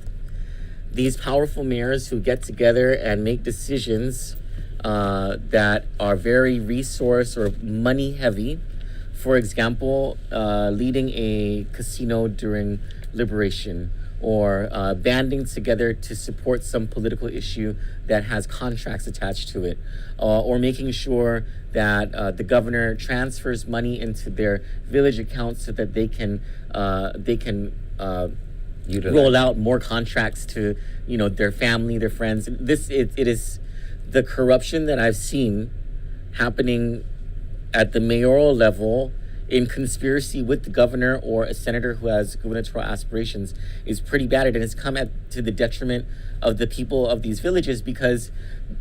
these powerful mayors who get together and make decisions that are very resource or money heavy. For example, leading a casino during liberation, or banding together to support some political issue that has contracts attached to it, or making sure that the governor transfers money into their village accounts so that they can roll out more contracts to, you know, their family, their friends. It is the corruption that I've seen happening at the mayoral level in conspiracy with the governor or a senator who has gubernatorial aspirations is pretty bad, and it's come to the detriment of the people of these villages, because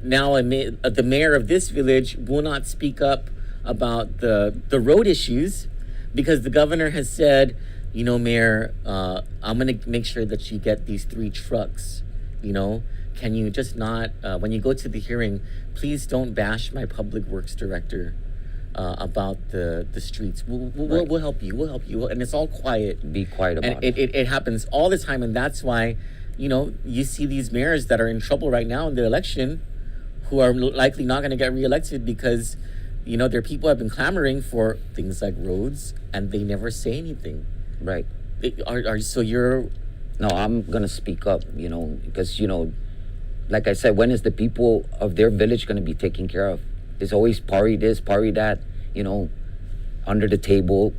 now the mayor of this village will not speak up about the road issues because the governor has said, you know, Mayor, I'm going to make sure that you get these 3 trucks, you know. Can you just not, when you go to the hearing, please don't bash my public works director about the streets. We'll help you. We'll help you. And it's all quiet. Be quiet about it. It happens all the time. And that's why, you know, you see these mayors that are in trouble right now in the election who are likely not going to get reelected because, you know, their people have been clamoring for things like roads and they never say anything. Right. So you're... No, I'm going to speak up, you know, because, you know, like I said, when is the people of their village going to be taken care of? There's always party this, party that, you know, under the table.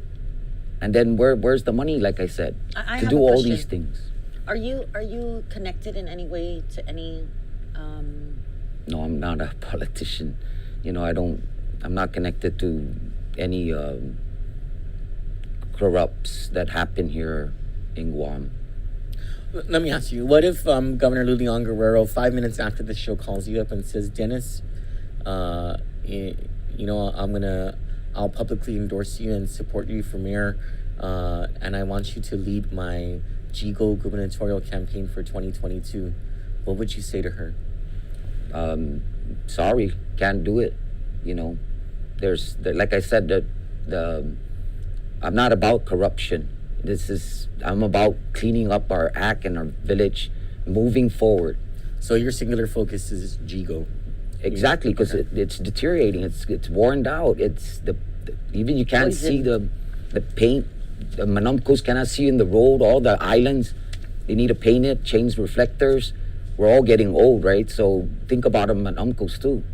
And then where's the money, like I said, I to have do a all question. these things? Are you connected in any way to any? No, I'm not a politician. You know, I'm not connected to any corrupts that happen here in Guam. Let me ask you, what if Governor Lilian Guerrero, 5 minutes after the show, calls you up and says, Dennis, you know, I'll publicly endorse you and support you for mayor, and I want you to lead my Jigo gubernatorial campaign for 2022. What would you say to her? Sorry, can't do it. You know, like I said, I'm not about corruption. I'm about cleaning up our act and our village, moving forward. So your singular focus is Jigo. Exactly, because it's deteriorating. It's worn out. Even you can't see the paint. The Manamcos cannot see in the road. All the islands, they need to paint it, change reflectors. We're all getting old, right? So think about the Manamcos too.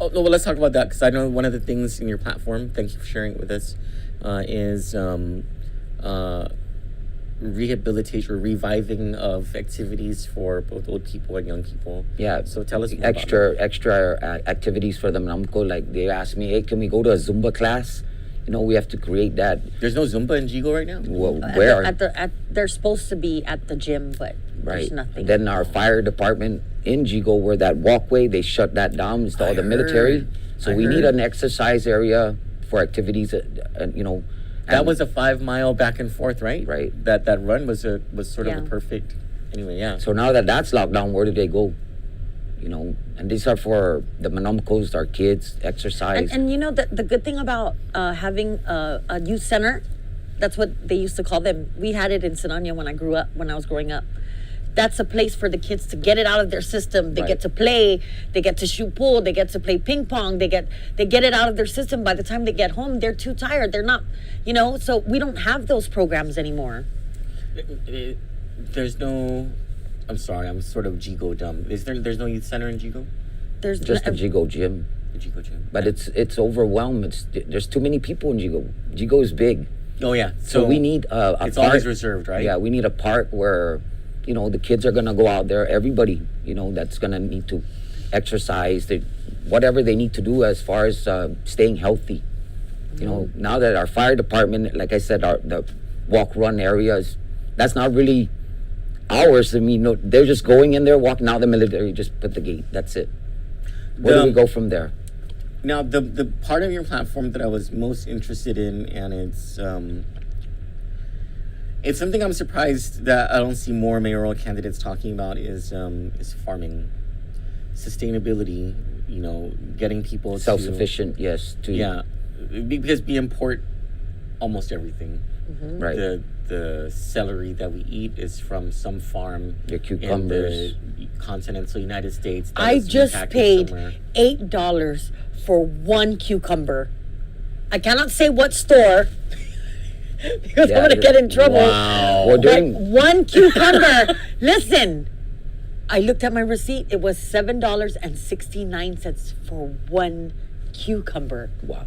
Oh no, well, let's talk about that, because I know one of the things in your platform, thank you for sharing it with us, is rehabilitation or reviving of activities for both old people and young people. Yeah. So tell us more extra activities for the Manamco. Like they asked me, hey, can we go to a Zumba class? You know, we have to create that. There's no Zumba in Jigo right now? Well, where? They're supposed to be at the gym, but there's nothing. Then our fire department in Jigo, where that walkway, they shut that down. It's all the military. So we need an exercise area for activities, you know. That was a 5 mile back and forth, right? Right. That run was sort of a perfect. Anyway, yeah. So now that that's locked down, where do they go? You know, and these are for the Manamcos, our kids, exercise. And you know, the good thing about having a youth center, that's what they used to call them. We had it in Sinania when I was growing up. That's a place for the kids to get it out of their system. They get to play, they get to shoot pool, they get to play ping pong, they get it out of their system. By the time they get home, they're too tired. They're not, you know, so we don't have those programs anymore. There's no, I'm sorry, I'm sort of Jigo dumb. There's no youth center in Jigo? There's just a Jigo gym. The Jigo gym. But it's overwhelmed. There's too many people in Jigo. Jigo is big. Oh yeah. So we need a it's park. always reserved, right? Yeah, we need a park where, you know, the kids are gonna go out there. Everybody, you know, that's gonna need to exercise. Whatever they need to do as far as staying healthy. You know, now that our fire department, like I said, the walk-run areas, that's not really ours. I mean, no, they're just going in there, walking out the military, just put the gate. That's it. Where do we go from there? Now, the part of your platform that I was most interested in, and it's something I'm surprised that I don't see more mayoral candidates talking about, is farming, sustainability. You know, getting people self-sufficient. Yes. Because we import almost everything. Mm-hmm. Right. The celery that we eat is from some farm the cucumbers in the continental United States. I just paid $8 for one cucumber. I cannot say what store because I'm going to get in trouble. Wow. But one cucumber. Listen, I looked at my receipt. It was $7.69 for one cucumber. Wow.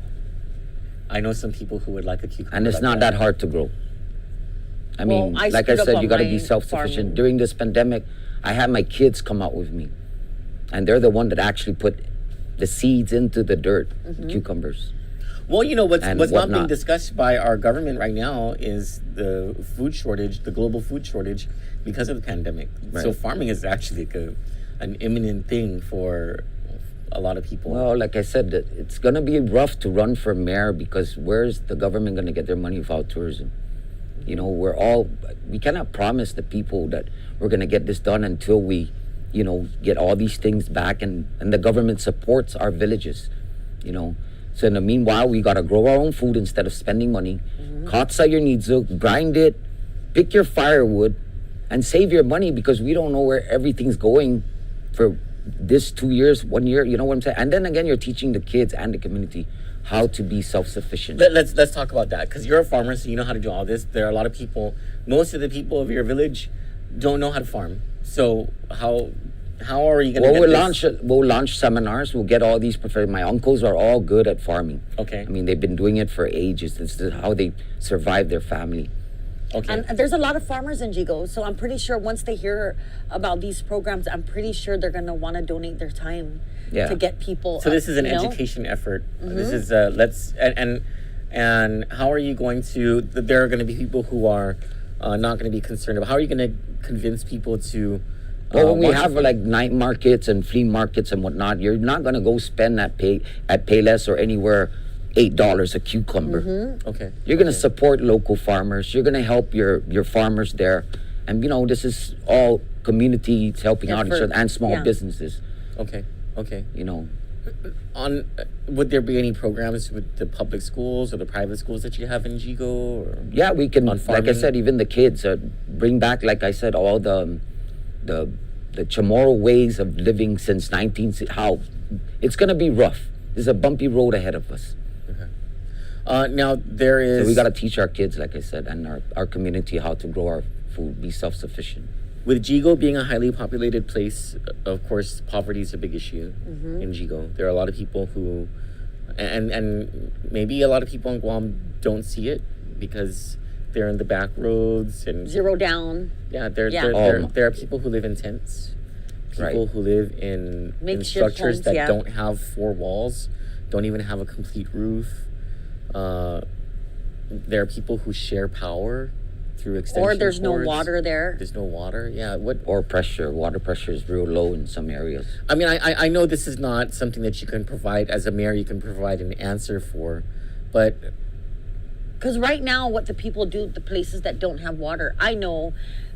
I know some people who would like a cucumber. And it's not that hard to grow. I mean, like I said, you got to be self-sufficient. farming. During this pandemic, I had my kids come out with me. And they're the one that actually put the seeds into the dirt, cucumbers. Well, you know what's not being whatnot. discussed by our government right now is the food shortage, the global food shortage, because of the pandemic. Right. So farming is actually like an imminent thing for a lot of people. Well, like I said, it's going to be rough to run for mayor because where's the government going to get their money without tourism? You know, we cannot promise the people that we're going to get this done until we, you know, get all these things back and the government supports our villages, you know. So in the meanwhile, we got to grow our own food instead of spending money. Katsa your needs, grind it, pick your firewood, and save your money because we don't know where everything's going for this 2 years, 1 year, you know what I'm saying? And then again, you're teaching the kids and the community how to be self-sufficient. Let's talk about that, because you're a farmer, so you know how to do all this. There are a lot of people, most of the people of your village don't know how to farm. So how are you going to We'll launch seminars. We'll get all these my uncles are all good at farming. Okay. I mean, they've been doing it for ages. This is how they survive their family. Okay. And there's a lot of farmers in Jigo, so I'm pretty sure once they hear about these programs, I'm pretty sure they're going to want to donate their time to get people. So this is an you know? education effort. This is and how are you going to? There are going to be people who are not going to be concerned about. How are you going to convince people to? Well, when we have like night markets and flea markets and whatnot, you're not going to go spend at Payless or anywhere $8 a cucumber. Okay. You're going to support local farmers. You're going to help your farmers there. And, you know, this is all communities helping out each other and small businesses. Okay. You know. Would there be any programs with the public schools or the private schools that you have in Jigo? Or yeah, we can, like I said, even the kids, bring back, like I said, all the Chamorro ways of living since how it's going to be rough. There's a bumpy road ahead of us. Now there is. So we got to teach our kids, like I said, and our community how to grow our food, be self-sufficient. With Jigo being a highly populated place, of course, poverty is a big issue in Jigo. There are a lot of people who, and maybe a lot of people in Guam don't see it because they're in the back roads and zero down. Yeah, there are people who live in tents, people who live in structures homes, that don't have 4 walls, don't even have a complete roof. There are people who share power through extension or there's cords. no water there. There's no water. Yeah. Or pressure. Water pressure is real low in some areas. I mean, I know this is not something that you can provide as a mayor. You can provide an answer for, but because right now, what the people do, the places that don't have water, I know.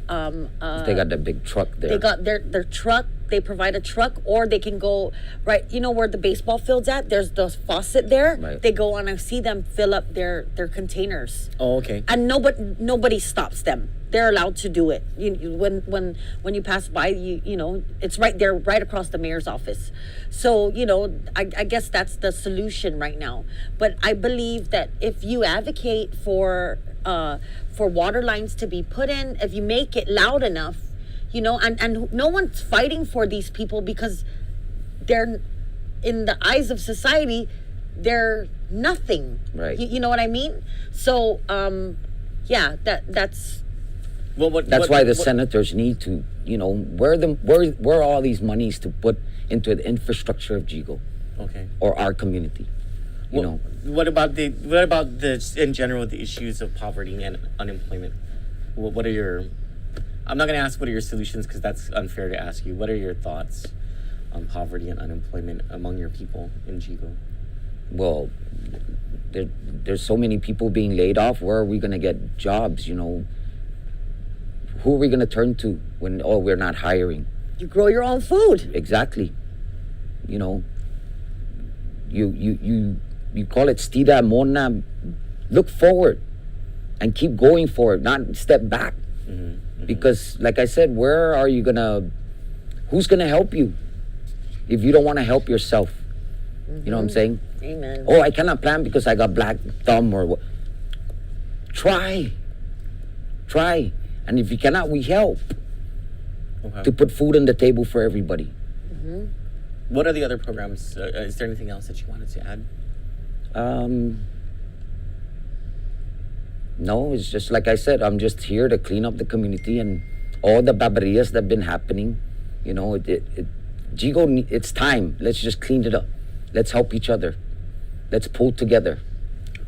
They got the big truck there. They got their truck. They provide a truck, or they can go right. You know where the baseball field's at? There's the faucet there. Right. They go on. I see them fill up their containers. Oh, okay. And nobody stops them. They're allowed to do it. When you pass by, you know it's right there, right across the mayor's office. So you know, I guess that's the solution right now. But I believe that if you advocate for water lines to be put in, if you make it loud enough, you know, and no one's fighting for these people because they're, in the eyes of society, they're nothing. Right. You know what I mean? So, that's. Well, that's why the senators need to, you know, where all these monies to put into the infrastructure of Jigo, or our community, you know. What about in general the issues of poverty and unemployment? What are your? I'm not going to ask what are your solutions because that's unfair to ask you. What are your thoughts on poverty and unemployment among your people in Jigo? Well, there's so many people being laid off. Where are we going to get jobs? You know. Who are we going to turn to when we're not hiring? You grow your own food. Exactly. You know, you call it stida mona. Look forward and keep going forward, not step back. Because, like I said, who's gonna help you if you don't want to help yourself? You know what I'm saying? Amen. Oh, I cannot plan because I got black thumb or what. Try. And if you cannot, we help to put food on the table for everybody. What are the other programs? Is there anything else that you wanted to add? No, it's just like I said, I'm just here to clean up the community and all the babarias that have been happening. You know, Jigo, it's time. Let's just clean it up. Let's help each other. Let's pull together.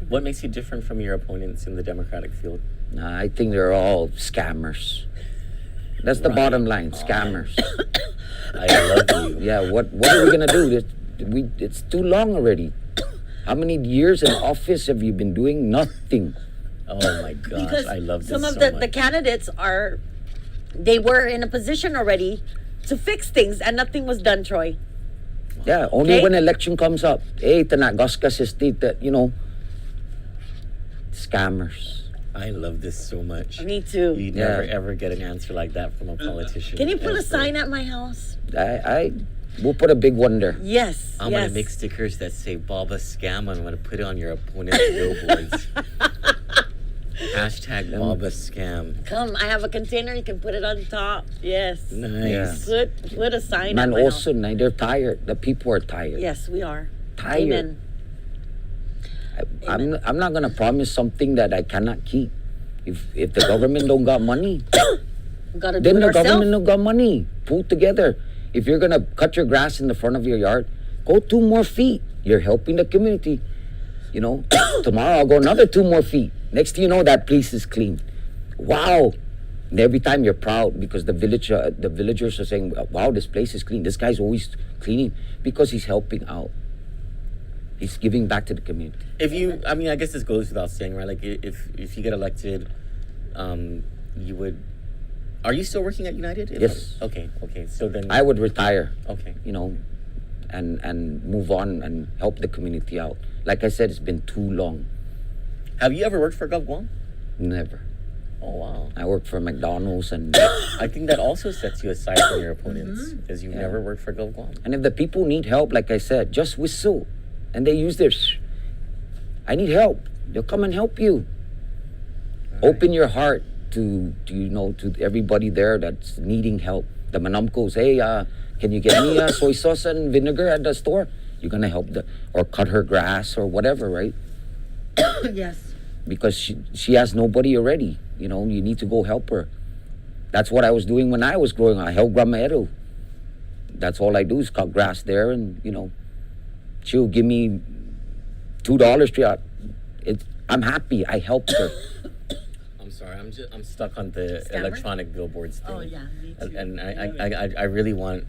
What makes you different from your opponents in the Democratic field? I think they're all scammers. That's the bottom line, scammers. I love you. Yeah, what are we gonna do? It's too long already. How many years in office have you been doing nothing? Oh my gosh, Because I love this some of so the much. candidates they were in a position already to fix things and nothing was done, Troy. Yeah, only Okay. when election comes up. Hey, tanagaskas is that, scammers. I love this so much. Me too. You never ever get an answer like that from a politician. Can you put a ever. sign at my house? We'll put a big one there. Yes. I'm gonna make stickers that say Baba Scam. I'm gonna put it on your opponent's billboards. Hashtag Baba Scam. Come, I have a container. You can put it on top. Yes. Nice. Yeah. Put a sign Man, at my also, house. they're tired. The people are tired. Yes, we are. Tired. Amen. I'm not gonna promise something that I cannot keep. If the government don't got money, We gotta do then it the ourselves. government don't got money. Pull together. If you're gonna cut your grass in the front of your yard, go 2 more feet. You're helping the community. Tomorrow I'll go another 2 more feet. Next thing you know, that place is clean. Wow. And every time you're proud because the villagers are saying, wow, this place is clean. This guy's always cleaning because he's helping out. He's giving back to the community. I guess this goes without saying, right? Like, if you get elected, you would. Are you still working at United? Yes. Okay. So then I would retire. Okay. And move on and help the community out. Like I said, it's been too long. Have you ever worked for Gov Guam? Never. Oh wow. I worked for McDonald's and I think that also sets you aside from your opponents because you've never worked for Gov Guam. and if the people need help, like I said, just whistle. And they use their I need help. They'll come and help you. Open your heart to everybody there that's needing help. The manamkos, hey, can you get me soy sauce and vinegar at the store? You're gonna help or cut her grass or whatever, right? Yes. Because she has nobody already. You need to go help her. That's what I was doing when I was growing up. I helped Grandma Edo. That's all I do is cut grass there, and she'll give me $2. I'm happy. I helped her. I'm sorry. I'm stuck on the Scammer? electronic billboards thing. Oh yeah, me too. And I really want.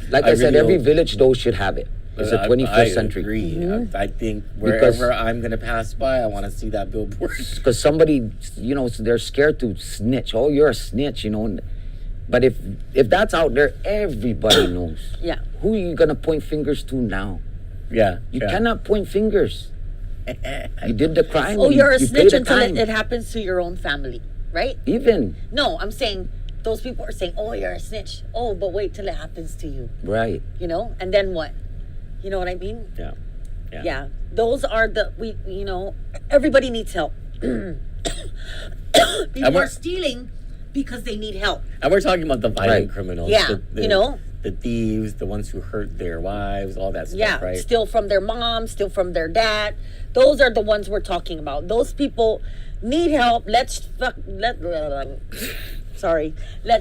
Like I said, every village though should have it. It's the 21st century. I agree. Mm-hmm. I think wherever I'm gonna pass by, I want to see that billboard. Because somebody, they're scared to snitch. Oh, you're a snitch, But if that's out there, everybody knows. Yeah. Who are you gonna point fingers to now? Yeah. You cannot point fingers. You did the crime. Oh, you're a you snitch paid the until time. it happens to your own family, right? Even No, I'm saying those people are saying, "Oh, you're a snitch." Oh, but wait till it happens to you. right. And then what? You know what I mean? Yeah. Yeah. Those are everybody needs help. People are stealing because they need help. And we're talking about the violent Right. criminals. Yeah, the thieves, the ones who hurt their wives, all that stuff, Yeah, right? steal from their mom, steal from their dad. Those are the ones we're talking about. Those people need help. Let's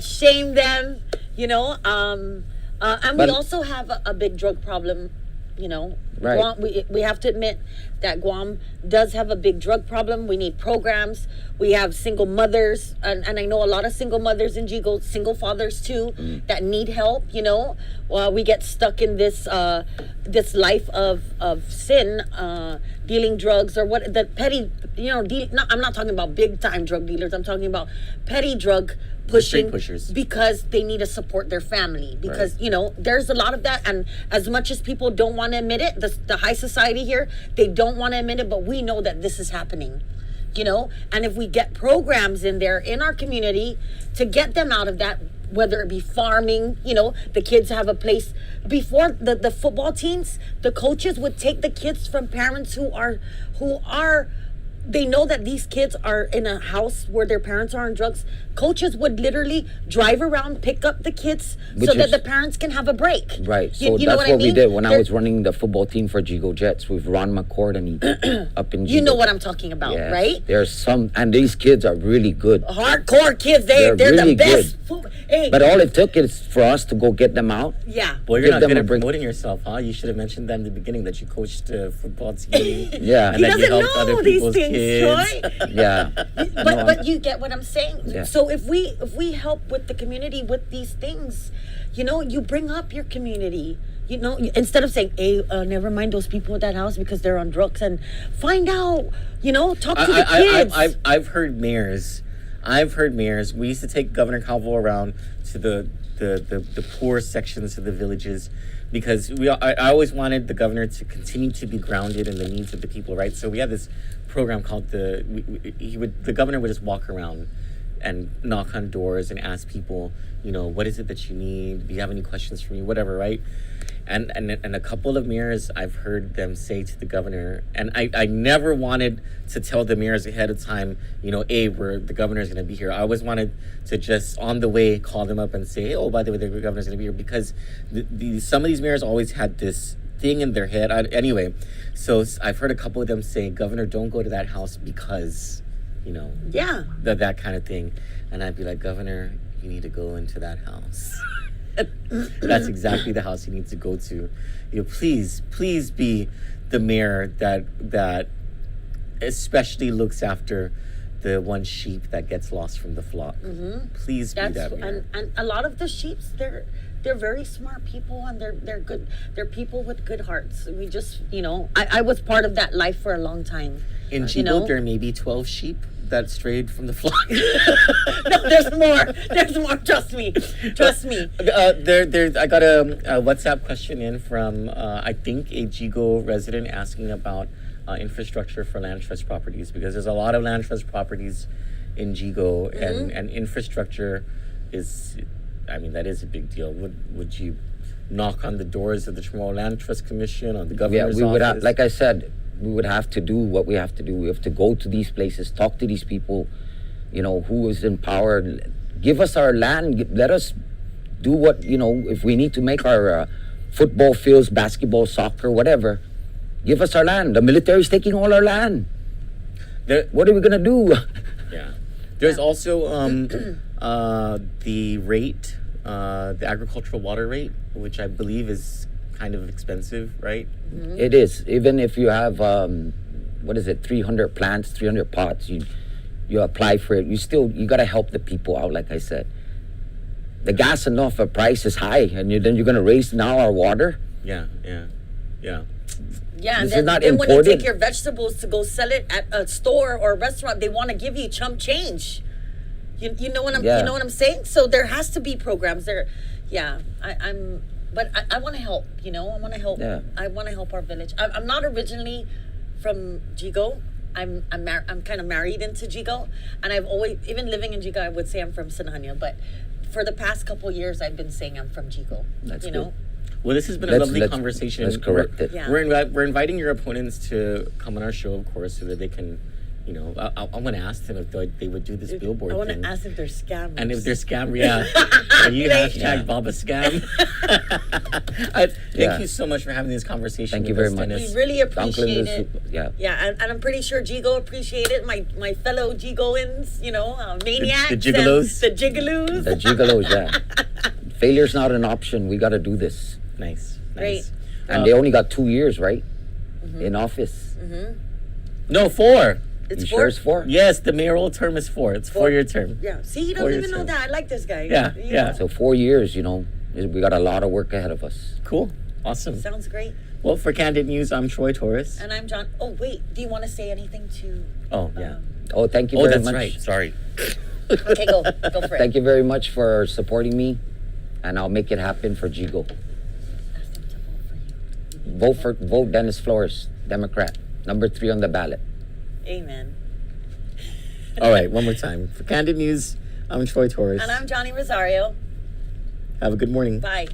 shame them. And we But- also have a big drug problem. Right. Guam, we have to admit that Guam does have a big drug problem. We need programs. We have single mothers, and I know a lot of single mothers in Jigo, single fathers too, that need help. We get stuck in this life of sin, dealing drugs or what the petty. I'm not talking about big time drug dealers. I'm talking about petty drug pushing Street pushers. because they need to support their family because there's a lot of that, and as much as people don't want to admit it, the high society here, they don't want to admit it, but we know that this is happening, and if we get programs in there in our community to get them out of that, whether it be farming, the kids have a place. Before the football teams, the coaches would take the kids from parents who are they know that these kids are in a house where their parents are on drugs, coaches would literally drive around, pick up the kids so that the parents can have a break. Right. So you know that's what what we I mean? did when I was running the football team for Jigo Jets with Ron McCord and up in Jigo. You know what I'm talking about, Yes. right? There's some, and these kids are really good. Hardcore kids, they're really the best. Hey, But all it took is for us to go get them out. yeah. Well, you're Give not them good a at break. promoting yourself, huh? You should have mentioned that in the beginning that you coached a football team. Yeah. And He that you doesn't helped other know these people's things, kids. Troy. Yeah. But you get what I'm saying. Yeah. So if we help with the community with these things, you know, you bring up your community. You know, instead of saying, "Hey, never mind those people at that house because they're on drugs," and find out. You know, talk to the kids. I've heard mayors. We used to take Governor Calvo around to the poor sections of the villages because I always wanted the governor to continue to be grounded in the needs of the people, right? So we had this program called the governor would just walk around and knock on doors and ask people, you know, what is it that you need? Do you have any questions for me? Whatever, right? And a couple of mayors, I've heard them say to the governor, and I never wanted to tell the mayors ahead of time, you know, the governor's going to be here. I always wanted to just on the way call them up and say, hey, oh, by the way, the governor's going to be here, because some of these mayors always had this thing in their head. Anyway, so I've heard a couple of them say, Governor, don't go to that house because, you know, yeah, that kind of thing. And I'd be like, Governor, you need to go into that house. That's exactly the house you need to go to. You know, please be the mayor that especially looks after the one sheep that gets lost from the flock. Please be that mayor. And a lot of the sheeps, they're very smart people, and they're good. They're people with good hearts. We just, you know, I was part of that life for a long time. In Jigo, you know? there may be 12 sheep that strayed from the flock. No, there's more. There's more. Trust me. I got a WhatsApp question in from I think a Jigo resident asking about infrastructure for land trust properties, because there's a lot of land trust properties in Jigo, and infrastructure is, I mean, that is a big deal. Would you knock on the doors of the Chamorro Land Trust Commission or the governor's we would office? like I said, we would have to do what we have to do. We have to go to these places, talk to these people, you know, who is in power. Give us our land. Let us do what, you know, if we need to make our football fields, basketball, soccer, whatever, give us our land. The military is taking all our land. What are we going to do? Yeah. There's also the rate, the agricultural water rate, which I believe is kind of expensive, right? It is. Even if you have, 300 plants, 300 pots, you apply for it, you got to help the people out, like I said. The gas and oil price is high, and then you're going to raise now our water? Yeah, This and is not then when you imported. take your vegetables to go sell it at a store or a restaurant, they want to give you chump change. You know what I'm saying? So there has to be programs there. Yeah, I want to help. You know, I want to help. Yeah. I want to help our village. I'm not originally from Jigo. I'm kind of married into Jigo, and I've always, even living in Jigo, I would say I'm from Sinania, but for the past couple years, I've been saying I'm from Jigo. That's you good. know. Well, this has been a lovely let's- conversation. let's correct it. Yeah. We're inviting your opponents to come on our show, of course, so that they can, you know, I want to ask them if they would do this billboard I want thing. to ask if they're scammers. And if they're scam, are you hashtag Baba Scam? Thank you so much for having this conversation. Thank you with very us, much. Dennis. We really appreciate Franklin it. is- yeah. Yeah, and I'm pretty sure Jigo appreciate it. My fellow Jigoans, you know, maniacs. The gigolos? And the gigaloos. The gigolos, yeah. Failure's not an option. We got to do this. Nice. Great. And they only got 2 years, right? In office. No, 4. It's You 4? sure it's 4? Yes, the mayoral term is 4. It's 4-year term. Yeah. See, he 4 doesn't years even know term. that. I like this guy. Yeah, You yeah. know? So 4 years, you know, we got a lot of work ahead of us. Cool. Awesome. Sounds great. Well, for Candid News, I'm Troy Torres. And I'm John. Oh, wait. Do you want to say anything to... Oh, yeah. Oh, thank you Oh, very that's much. right. Sorry. Okay, go for it. Thank you very much for supporting me, and I'll make it happen for Jigo. Ask them to vote for you. Vote Dennis Flores, Democrat, number 3 on the ballot. Amen. All right, one more time. For Candid News, I'm Troy Torres. And I'm Johnny Rosario. Have a good morning. Bye.